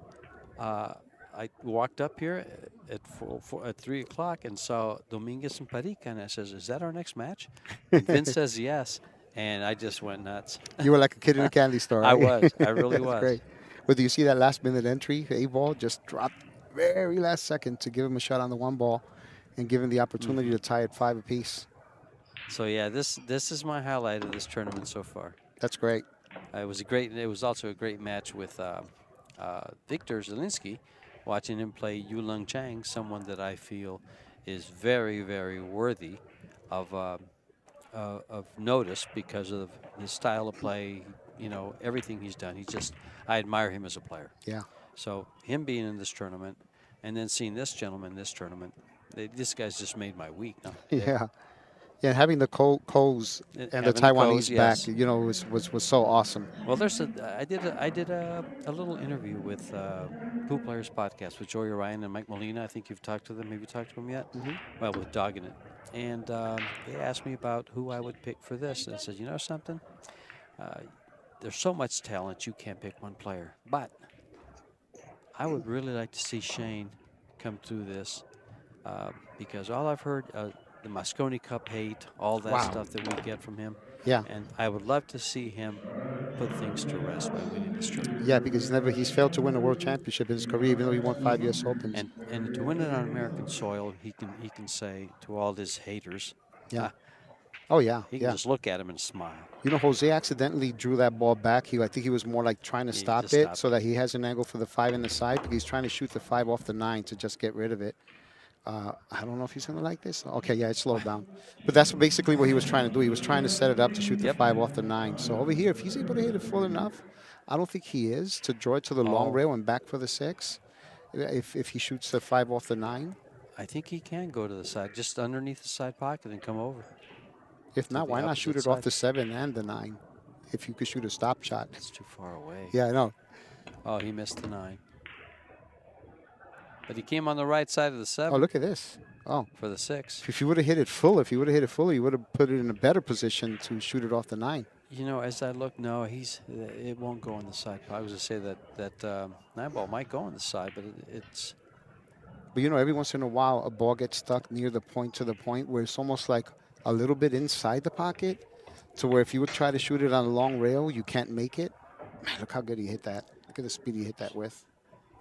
I walked up here at 3 o'clock and saw Dominguez and PARICA, and I says, "Is that our next match?" And Vince says yes, and I just went nuts. You were like a kid in a candy store, I right? was. I really That's was. great. But do you see that last-minute entry? A-ball just dropped very last second to give him a shot on the one ball and give him the opportunity to tie it 5 apiece. So yeah, this is my highlight of this tournament so far. That's great. It was also a great match with Victor Zielinski, watching him play Yulong Chang, someone that I feel is very, very worthy of notice because of his style of play. Everything he's done. I admire him as a player. Yeah. So him being in this tournament, and then seeing this gentleman in this tournament, this guy's just made my week. No, Yeah. Yeah, having the Coes and the having the Taiwanese Coes, yes. back, was so awesome. Well, I did a little interview with Pool Players Podcast with Joey Ryan and Mike Molina. I think you've talked to them. Have you talked to them yet? Well, with Dogging It. And they asked me about who I would pick for this. And I said, you know something? There's so much talent, you can't pick one player. But I would really like to see Shane come through this because all I've heard, the Mosconi Cup hate, all that stuff that we get from him. Yeah. And I would love to see him put things to rest by winning this tournament. Yeah, because he's failed to win a world championship in his career, even though he won 5 U.S. Opens. And to win it on American soil, he can say to all his haters, yeah. Oh, yeah. He can just look at him and smile. Jose accidentally drew that ball back. I think he was more like trying to stop it so that he has an angle for the 5 in the side, because he's trying to shoot the 5 off the 9 to just get rid of it. I don't know if he's going to like this. Okay, yeah, it slowed down. But that's basically what he was trying to do. He was trying to set it up to shoot the 5 off the 9. So over here, if he's able to hit it full enough, I don't think he is, to draw it to the long rail and back for the 6. If he shoots the 5 off the 9. I think he can go to the side, just underneath the side pocket and come over. If not, why not shoot it off the 7 and the 9? If you could shoot a stop shot. It's too far away. Yeah, I know. Oh, he missed the 9. But he came on the right side of the 7. Oh, look at this. Oh. For the 6. If you would have hit it full, he would have put it in a better position to shoot it off the 9. As I look, no, it won't go on the side. I was going to say that 9 ball might go on the side, but it's... But, every once in a while, a ball gets stuck near the point to the point where it's almost like a little bit inside the pocket, to where if you would try to shoot it on a long rail, you can't make it. Man, look how good he hit that. Look at the speed he hit that with.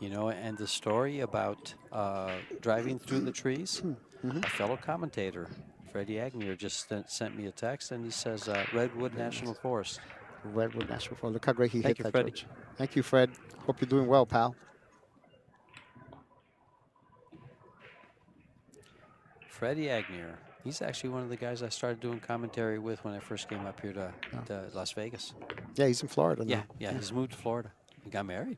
And the story about driving through the trees, a fellow commentator, Freddie Agnew, just sent me a text, and he says, Redwood National Forest. Redwood National Forest. Look how great he hit that, Freddie. George. Thank you, Fred. Hope you're doing well, pal. Freddie Agnew. He's actually one of the guys I started doing commentary with when I first came up here to Las Vegas. Yeah, he's in Florida now. Yeah, he's moved to Florida. He got married.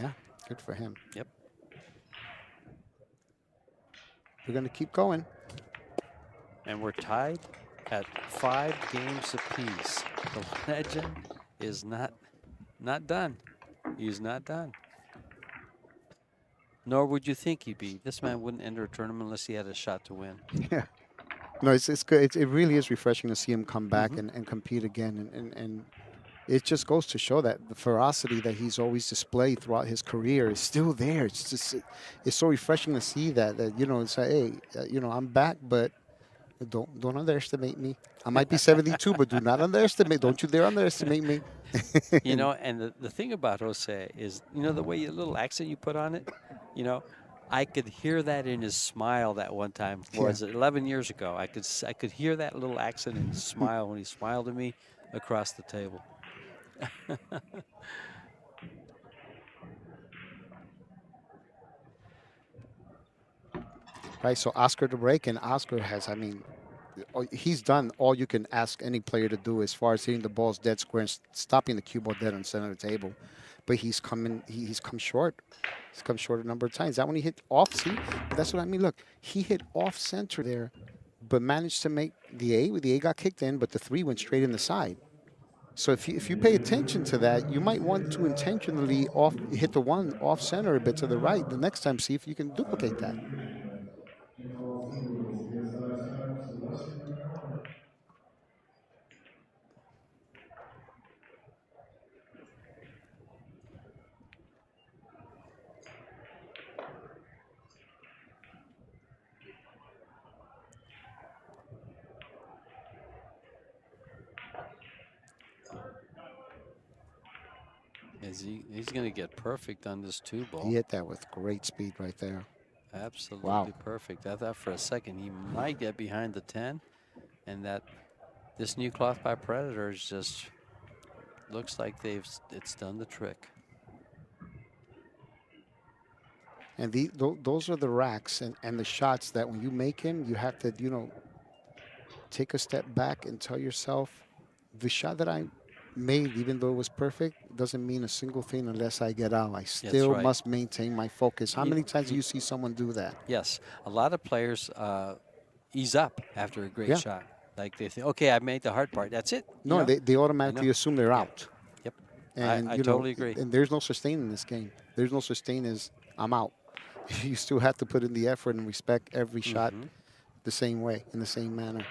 Yeah, good for him. Yep. We're going to keep going. And we're tied at 5 games apiece. The legend is not done. He's not done. Nor would you think he'd be. This man wouldn't enter a tournament unless he had a shot to win. Yeah. No, it's good. It really is refreshing to see him come back and compete again. And it just goes to show that the ferocity that he's always displayed throughout his career is still there. It's just, it's so refreshing to see that it's like, hey, I'm back, but don't underestimate me. I might be 72, but do not underestimate. Don't you dare underestimate me. And the thing about Jose is, the way the little accent you put on it, I could hear that in his smile that one time. Was it 11 years ago? I could hear that little accent in his smile when he smiled at me across the table. Right, so Oscar to break, and Oscar has, he's done all you can ask any player to do as far as hitting the balls dead square and stopping the cue ball dead on the center of the table. But he's come short. He's come short a number of times. That when he hit off, see, that's what I mean. Look, he hit off center there but managed to make the A. The A got kicked in, but the 3 went straight in the side. So if you pay attention to that, you might want to intentionally hit the 1 off center a bit to the right. The next time, see if you can duplicate that. He's going to get perfect on this 2 ball. He hit that with great speed right there. Absolutely perfect. I thought for a second he might get behind the 10, and that this new cloth by Predator is just looks like it's done the trick. And those are the racks and the shots that when you make him, you have to, take a step back and tell yourself, the shot that I made, even though it was perfect, doesn't mean a single thing unless I get out. I still must maintain my focus. How many times do you see someone do that? Yes. A lot of players ease up after a great shot. Like they think, okay, I made the hard part. That's it. No, they automatically assume they're out. Yep. And I totally agree. And there's no sustain in this game. There's no sustain as I'm out. You still have to put in the effort and respect every shot the same way, in the same manner.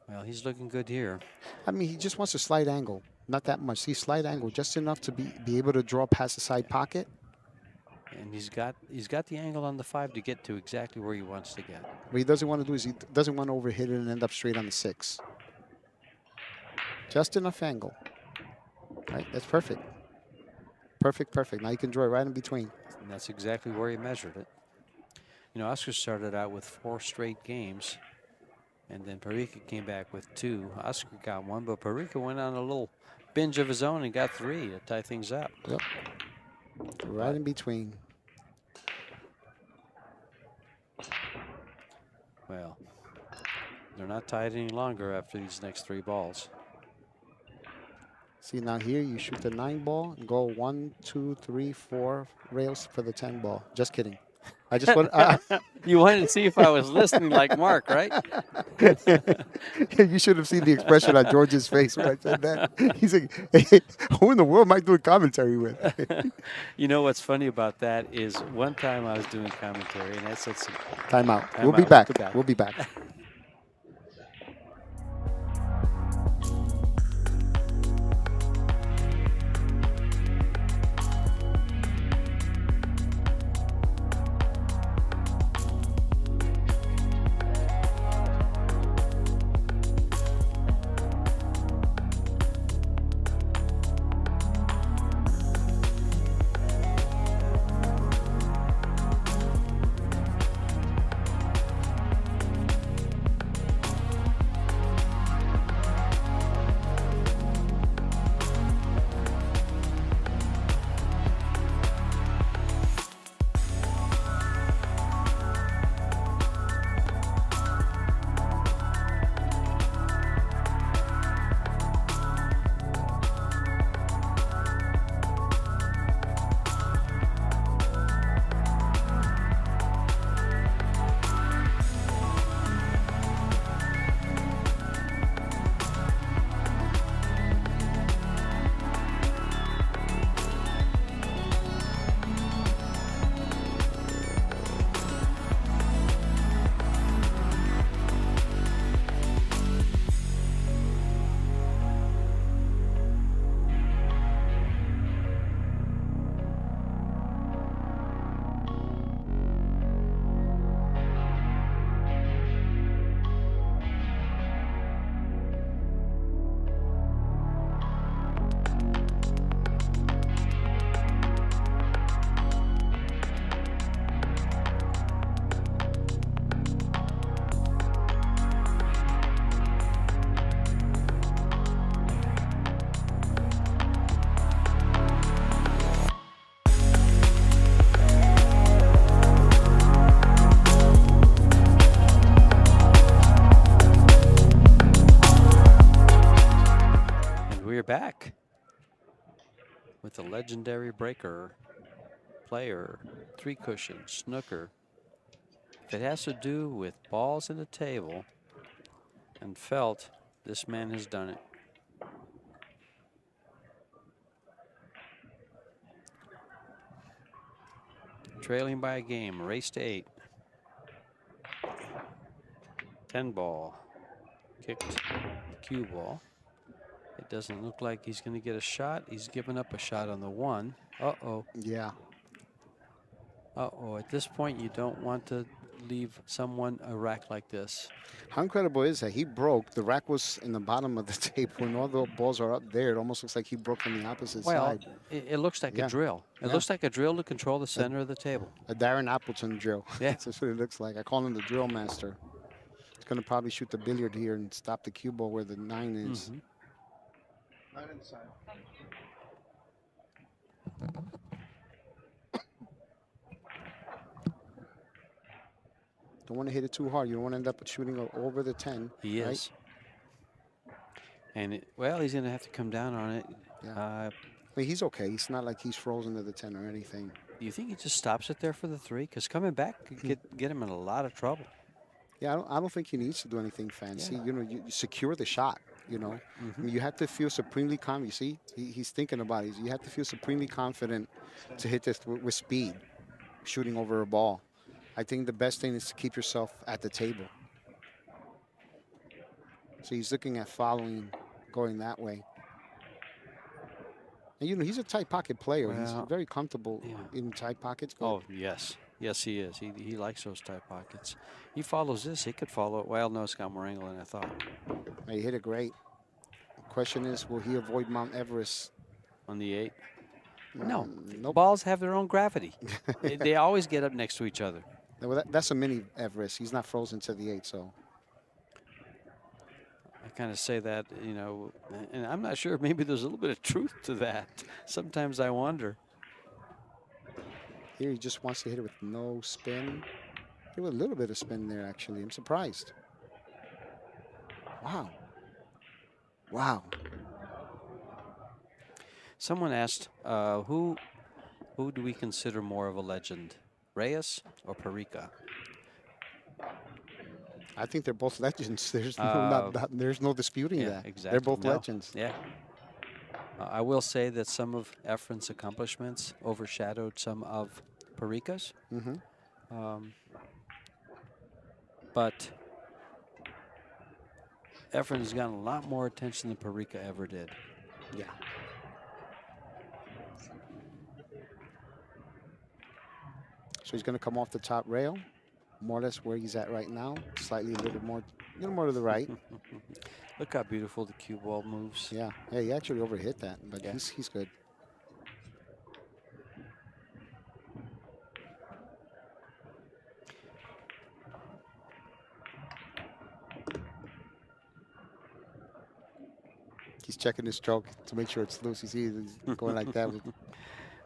Well, he's looking good here. I mean, he just wants a slight angle. Not that much. See, slight angle, just enough to be able to draw past the side pocket. And he's got the angle on the 5 to get to exactly where he wants to get. What he doesn't want to do is he doesn't want to overhit it and end up straight on the 6. Just enough angle. Right, that's perfect. Perfect. Now you can draw it right in between. And that's exactly where he measured it. Oscar started out with 4 straight games, and then PARICA came back with 2. Oscar got 1, but PARICA went on a little binge of his own and got 3 to tie things up. Yep. Right in between. Well, they're not tied any longer after these next 3 balls. See, now here you shoot the 9 ball and go 1, 2, 3, 4 rails for the 10 ball. Just kidding. I just want. You wanted to see if I was listening like Mark, right? You should have seen the expression on George's face when I said that. He's like, hey, who in the world am I doing commentary with? What's funny about that is one time I was doing commentary and I said some Timeout. We'll be back. We'll be back. We're back with the legendary breaker. player, 3 cushion, snooker. If it has to do with balls in the table and felt, this man has done it. Trailing by a game, race to 8. 10 ball, kicked the cue ball. It doesn't look like he's going to get a shot. He's given up a shot on the 1. Uh-oh. Yeah. Uh-oh. At this point, you don't want to leave someone a rack like this. How incredible is that? He broke. The rack was in the bottom of the table, and all the balls are up there. It almost looks like he broke from the opposite side. It looks like Yeah. a drill. It Yeah. looks like a drill to control the center of the table. A Darren Appleton drill. Yeah. That's what it looks like. I call him the drill master. He's going to probably shoot the billiard here and stop the cue ball where the 9 is. Mhm. Not inside. Don't want to hit it too hard. You don't want to end up shooting over the 10. He right? is. And, well, he's going to have to come down on it. Yeah. I mean, he's okay. It's not like he's frozen to the 10 or anything. Do you think he just stops it there for the 3? Because coming back could get him in a lot of trouble. Yeah, I don't think he needs to do anything fancy. Yeah. You know, you secure the shot, you know. I mean, you have to feel supremely confident. You see, he's thinking about it. You have to feel supremely confident to hit this with speed, shooting over a ball. I think the best thing is to keep yourself at the table. So he's looking at following, going that way. And, you know, he's a tight pocket player. Well, he's very comfortable in tight pockets. Oh, yes. Yes, he is. He likes those tight pockets. He follows this. He could follow it. Well, no, it's got more angle than I thought. He hit it great. Question is, will he avoid Mount Everest? On the 8? No. Nope. Balls have their own gravity. they always get up next to each other. Well, that's a mini Everest. He's not frozen to the 8, so. I kind of say that, you know, and I'm not sure. Maybe there's a little bit of truth to that. Sometimes I wonder. Here he just wants to hit it with no spin. Give it a little bit of spin there, actually. I'm surprised. Wow. Wow. Someone asked, who do we consider more of a legend, Reyes or PARICA? I think they're both legends. There's there's no disputing Yeah, that. exactly. They're both No, legends. Yeah. I will say that some of Efren's accomplishments overshadowed some of PARICA's. But Efren's gotten a lot more attention than PARICA ever did. Yeah. So he's going to come off the top rail, more or less where he's at right now. Slightly a little more to the right. Look how beautiful the cue ball moves. Yeah. Yeah, he actually overhit that, but Yeah. he's good. He's checking his stroke to make sure it's loose. You see he's going like that with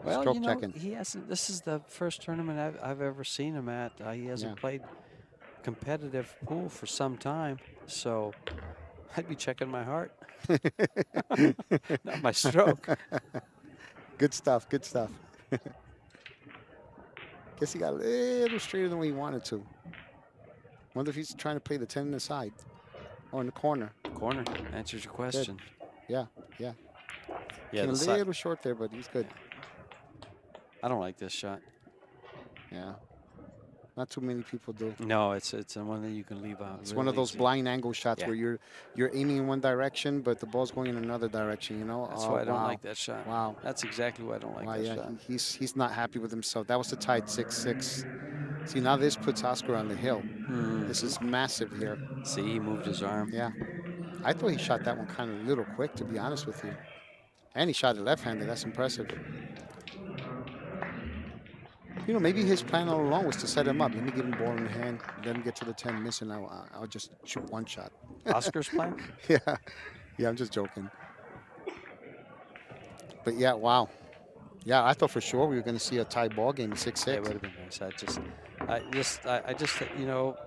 Well, stroke you know, checking. he hasn't. This is the first tournament I've ever seen him at. He hasn't played competitive pool for some time, so I'd be checking my heart, not my stroke. Good stuff. Good stuff. Guess he got a little straighter than we wanted to. Wonder if he's trying to play the 10 in the side or in the corner. Corner answers your question. Yeah, yeah. Yeah, Came a the side. little short there, but he's good. I don't like this shot. Yeah. Not too many people do. No, it's one that you can leave out. It's one of those blind angle shots Yeah. where you're aiming in one direction, but the ball's going in another direction. You know. That's Oh, why I don't wow. like that shot. Wow. That's exactly why I don't like Wow, that yeah, shot. he's not happy with himself. That was the tied 6-6. See, now this puts Oscar on the hill. This is massive here. See, he moved his arm. Yeah. I thought he shot that one kind of a little quick, to be honest with you. And he shot it left-handed. That's impressive. You know, maybe his plan all along was to set him up. Let me give him ball in the hand, let him get to the 10, miss, and I'll just shoot one shot. Oscar's plan? Yeah. Yeah, I'm just joking. But yeah, wow. Yeah, I thought for sure we were going to see a tie ball game, 6-6. It would have been nice. I just, you know,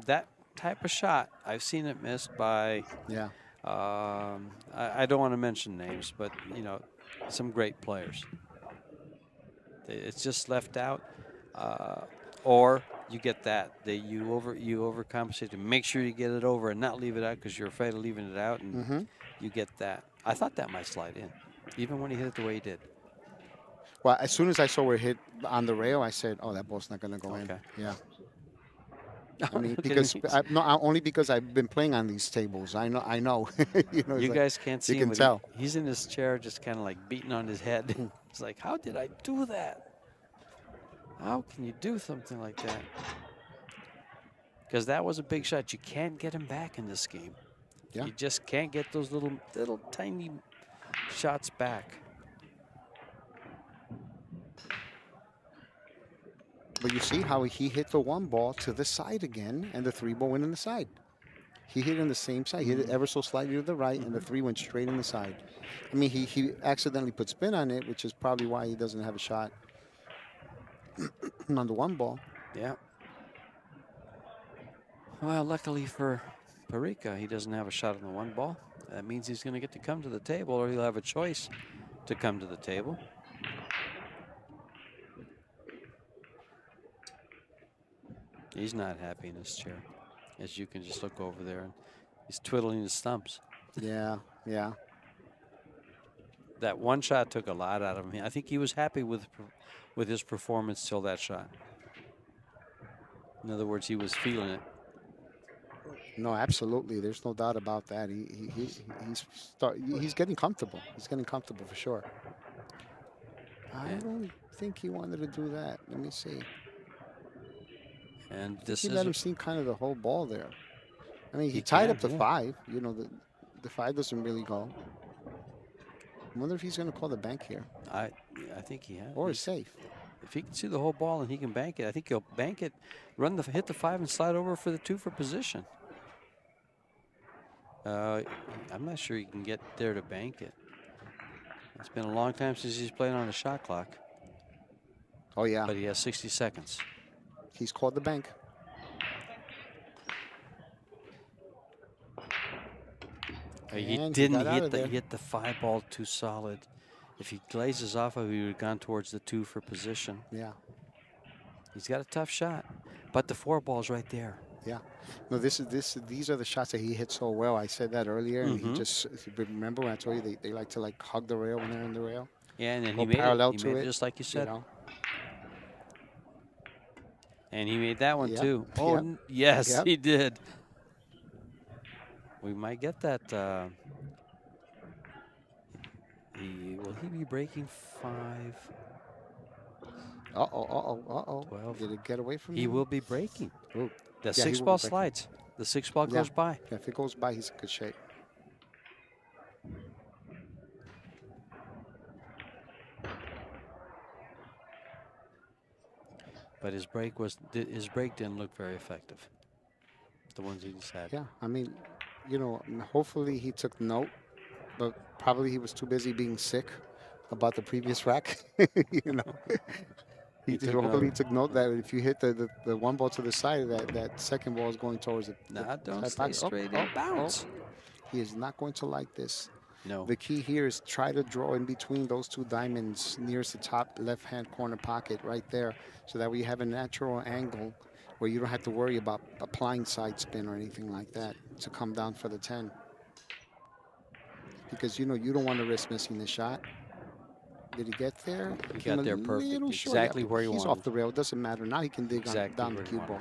that type of shot, I've seen it missed by, Yeah. I don't want to mention names, but, you know, some great players. It's just left out, or you get that you overcompensate to make sure you get it over and not leave it out because you're afraid of leaving it out, and you get that. I thought that might slide in, even when he hit it the way he did. Well, as soon as I saw where it hit on the rail, I said, "Oh, that ball's not going to go in." Okay. Yeah. I mean, Look at because him. only because I've been playing on these tables. I know. You know, You it's guys can't see you him, can but tell. he's in his chair just kind of like beating on his head. It's like, how did I do that? How can you do something like that? Because that was a big shot. You can't get him back in this game. Yeah. You just can't get those little tiny shots back. But you see how he hit the 1 ball to the side again, and the 3 ball went in the side. He hit in the same side. He hit it ever so slightly to the right, and the 3 went straight in the side. I mean, he accidentally put spin on it, which is probably why he doesn't have a shot on the 1 ball. Yeah. Well, luckily for PARICA, he doesn't have a shot on the 1 ball. That means he's going to get to come to the table, or he'll have a choice to come to the table. He's not happy in his chair, as you can just look over there, and he's twiddling his thumbs. Yeah, yeah. That 1 shot took a lot out of him. I think he was happy with his performance till that shot. In other words, he was feeling it. No, absolutely. There's no doubt about that. He's getting comfortable. He's getting comfortable for sure. I don't think he wanted to do that. Let me see. And this He is let him see kind of the whole ball there. I mean, he He tied can, up the yeah. 5. You know, the 5 doesn't really go. I wonder if he's going to call the bank here. I think he has. Or is safe. If he can see the whole ball and he can bank it, I think he'll bank it, hit the 5 and slide over for the 2 for position. I'm not sure he can get there to bank it. It's been a long time since he's played on a shot clock. Oh, yeah. But he has 60 seconds. He's called the bank. He And didn't got out of he there. hit the 5 ball too solid. If he glazes off of it, he would have gone towards the 2 for position. Yeah. He's got a tough shot, but the 4 ball's right there. Yeah. No, these are the shots that he hit so well. I said that earlier, and he just, remember when I told you they like to like hug the rail when they're in the rail? Yeah, and then Go he made parallel it. to He made it, it just like you said. You know? And he made that one Yep. too. Oh, Yep. yes, Yep. he did. We might get that. Will he be breaking 5? Uh-oh. 12. Did it get away from He him? will be breaking. Ooh. The Yeah, 6 he will ball be breaking. slides. The 6 ball Yeah. goes by. Yeah, if it goes by, he's in good shape. But his break didn't look very effective. The ones that he's had. Yeah, I mean, you know, hopefully he took note, but probably he was too busy being sick about the previous rack. You know, hopefully he took note that if you hit the 1 ball to the side, that second ball is going towards it. Nah, don't stay straight in. Bounce. He is not going to like this. No. The key here is try to draw in between those 2 diamonds nearest the top left-hand corner pocket right there, so that way you have a natural angle where you don't have to worry about applying side spin or anything like that to come down for the 10. Because, you know, you don't want to risk missing the shot. Did he get there? He got there perfect. Short. Exactly Yeah, where he he's wanted. off the rail. It doesn't matter. Now he can dig down the cue ball.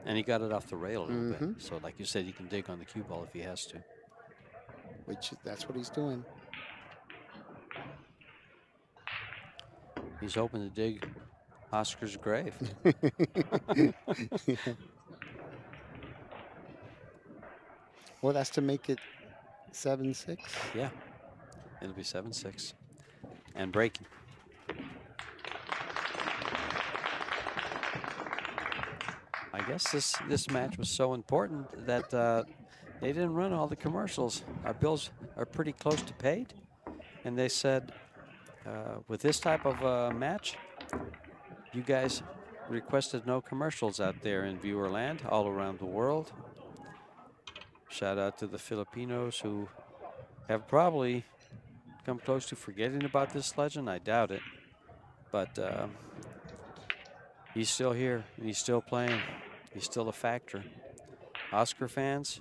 And he got it off the rail a little bit. So, like you said, he can dig on the cue ball if he has to. Which, that's what he's doing. He's hoping to dig Oscar's grave. Well, that's to make it 7-6. Yeah, it'll be 7-6 and breaking. I guess this match was so important that they didn't run all the commercials. Our bills are pretty close to paid, and they said with this type of match, you guys requested no commercials out there in viewer land all around the world. Shout out to the Filipinos who have probably come close to forgetting about this legend. I doubt it. But he's still here, and he's still playing. He's still a factor. Oscar fans,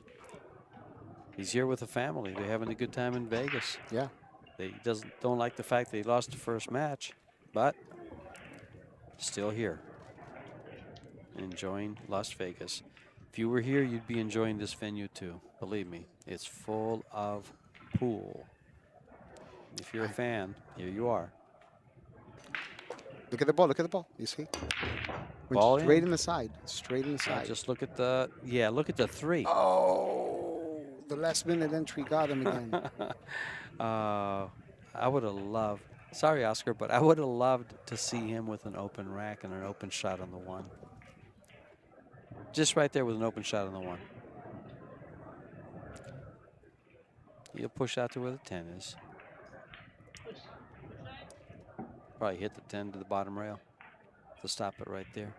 he's here with the family. They're having a good time in Vegas. Yeah. They don't like the fact that he lost the first match, but still here, enjoying Las Vegas. If you were here, you'd be enjoying this venue too. Believe me, it's full of pool. If you're a fan, here you are. Look at the ball. Look at the ball. You see? Went Ball straight in. in the side. Straight in the Now side. just look at the, look at the 3. Oh, the last minute entry got him again. I would have loved, sorry, Oscar, but I would have loved to see him with an open rack and an open shot on the 1. Just right there with an open shot on the 1. He'll push out to where the 10 is. Probably hit the 10 to the bottom rail to stop it right there.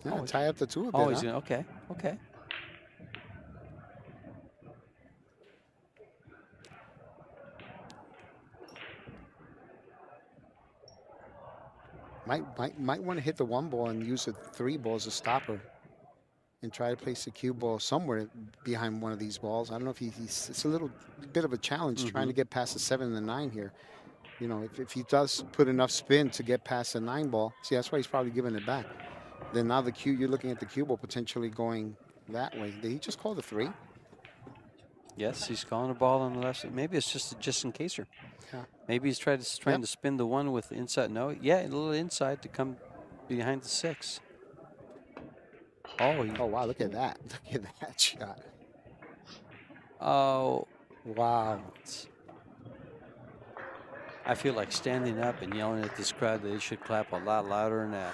Yeah, tie up the 2 a bit. Oh, he's huh? gonna, okay, okay. Might want to hit the 1 ball and use the 3 ball as a stopper, and try to place the cue ball somewhere behind one of these balls. I don't know if he's it's a little bit of a challenge trying to get past the 7 and the 9 here. You know, if he does put enough spin to get past the 9 ball, see, that's why he's probably giving it back. Then now the cue, you're looking at the cue ball potentially going that way. Did he just call the 3? Yes, he's calling a ball on the left side. Maybe it's just in caser. Yeah. Maybe he's trying to spin the 1 with the inside. No, yeah, a little inside to come behind the 6. Oh, Oh, wow, look at that. Look at that shot. Oh, Wow. I feel like standing up and yelling at this crowd that they should clap a lot louder than that.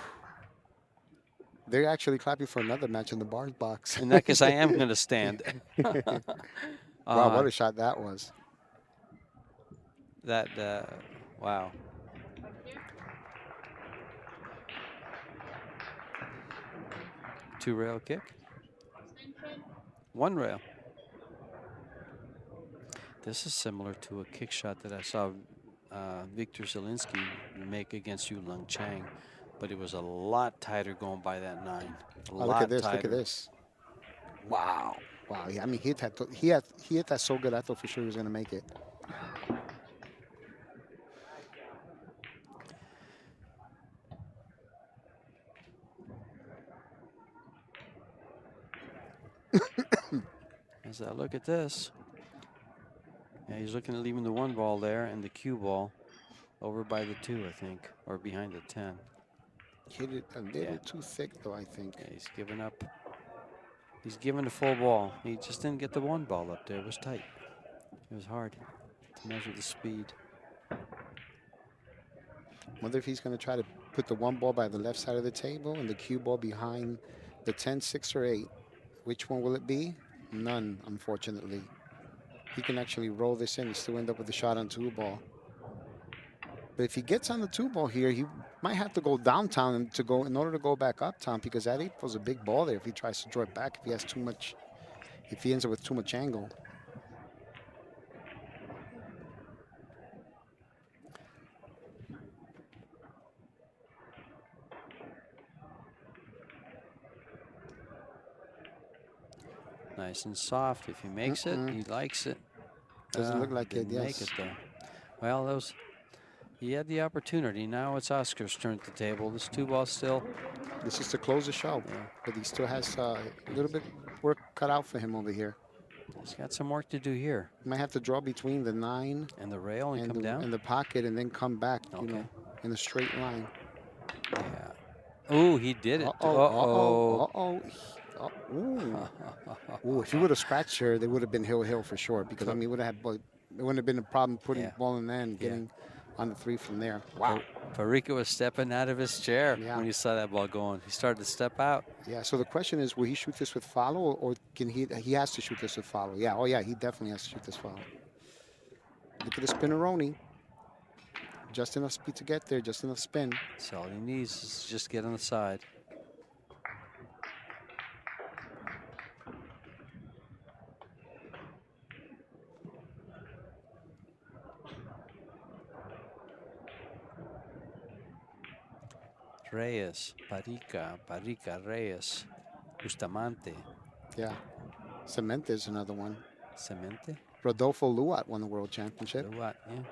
They're actually clapping for another match in the bars box. In that case, I am going to stand. Wow, what a shot that was. That, wow. Two rail kick. 1 rail. This is similar to a kick shot that I saw Victor Zielinski make against Yu Lung Chang, but it was a lot tighter going by that 9. Oh, look at this! Look at this! Wow! Wow! Yeah, I mean, he hit that so good. I thought for sure he was going to make it. As I look at this, yeah, he's looking at leaving the 1 ball there and the cue ball over by the 2, I think, or behind the 10. Hit it a little too thick, though, I think. Yeah, he's giving up. He's giving the full ball. He just didn't get the 1 ball up there. It was tight. It was hard to measure the speed. Wonder if he's going to try to put the 1 ball by the left side of the table and the cue ball behind the 10, 6, or 8. Which one will it be? None, unfortunately. He can actually roll this in and still end up with a shot on 2 ball. But if he gets on the 2 ball here, he might have to go downtown in order to go back uptown, because that 8 was a big ball there if he tries to draw it back, if he has too much, if he ends up with too much angle. Nice and soft. If he makes it, he likes it. Doesn't look like it, Didn't yes. make it though. Well, he had the opportunity. Now it's Oscar's turn at the table. This 2 ball still. This is to close the show, but he still has a little bit work cut out for him over here. He's got some work to do here. He might have to draw between the 9 and the rail and come down in the pocket, and then come back, you know, in a straight line. Yeah. Oh, he did it. Ooh, if he would have scratched her, they would have been hill for sure, because I mean, it wouldn't have been a problem putting the ball in there and getting on the 3 from there. Wow. PARICA was stepping out of his chair when he saw that ball going. He started to step out. Yeah, so the question is, will he shoot this with follow, or can he has to shoot this with follow? Yeah, oh yeah, he definitely has to shoot this follow. Look at the spinneroni. Just enough speed to get there, just enough spin. So all he needs is just get on the side. Reyes, PARICA, Reyes, Bustamante, Yeah. Cement is another one. Cemente, Rodolfo Luat won the world championship. Luat, yeah.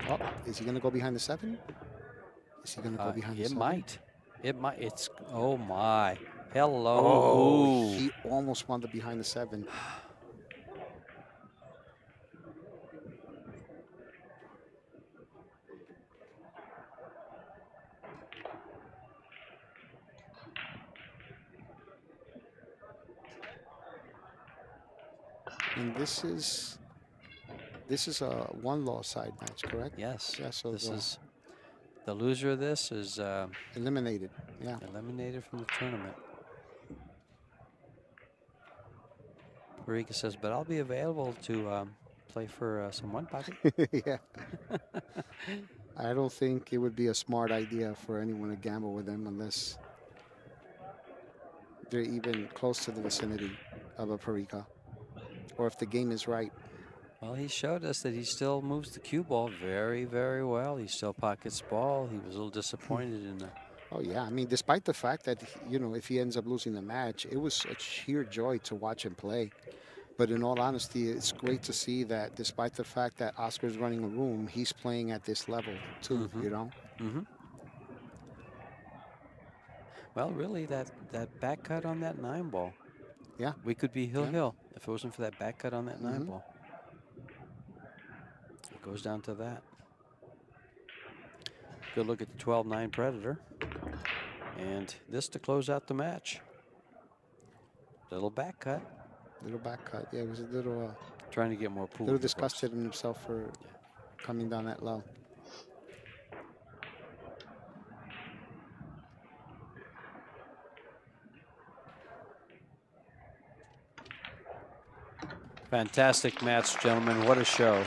Oh, is he going to go behind the 7? Is he going to go behind the It 7? might. It might. It's, oh my. Hello. Oh, Ooh. he almost won the behind the 7. And this is a one-loss side match, correct? Yes. Yeah, so This the is, the loser of this is eliminated. Yeah. eliminated from the tournament. PARICA says, but I'll be available to play for some one pocket. Yeah. I don't think it would be a smart idea for anyone to gamble with them unless they're even close to the vicinity of a PARICA, or if the game is right. Well, he showed us that he still moves the cue ball very, very well. He still pockets ball. He was a little disappointed in the. Oh yeah, I mean, despite the fact that if he ends up losing the match, it was a sheer joy to watch him play. But in all honesty, it's great to see that despite the fact that Oscar's running a room, he's playing at this level too. Mm-hmm. Well, really, that back cut on that 9 ball. Yeah. We could be Yeah. hill if it wasn't for that back cut on that 9 ball. It goes down to that. Good look at the 12-9 Predator. And this to close out the match. Little back cut. Little back cut. Yeah, it was a little Trying to get more pool. little disgusted in himself for coming down that low. Fantastic match, gentlemen. What a show.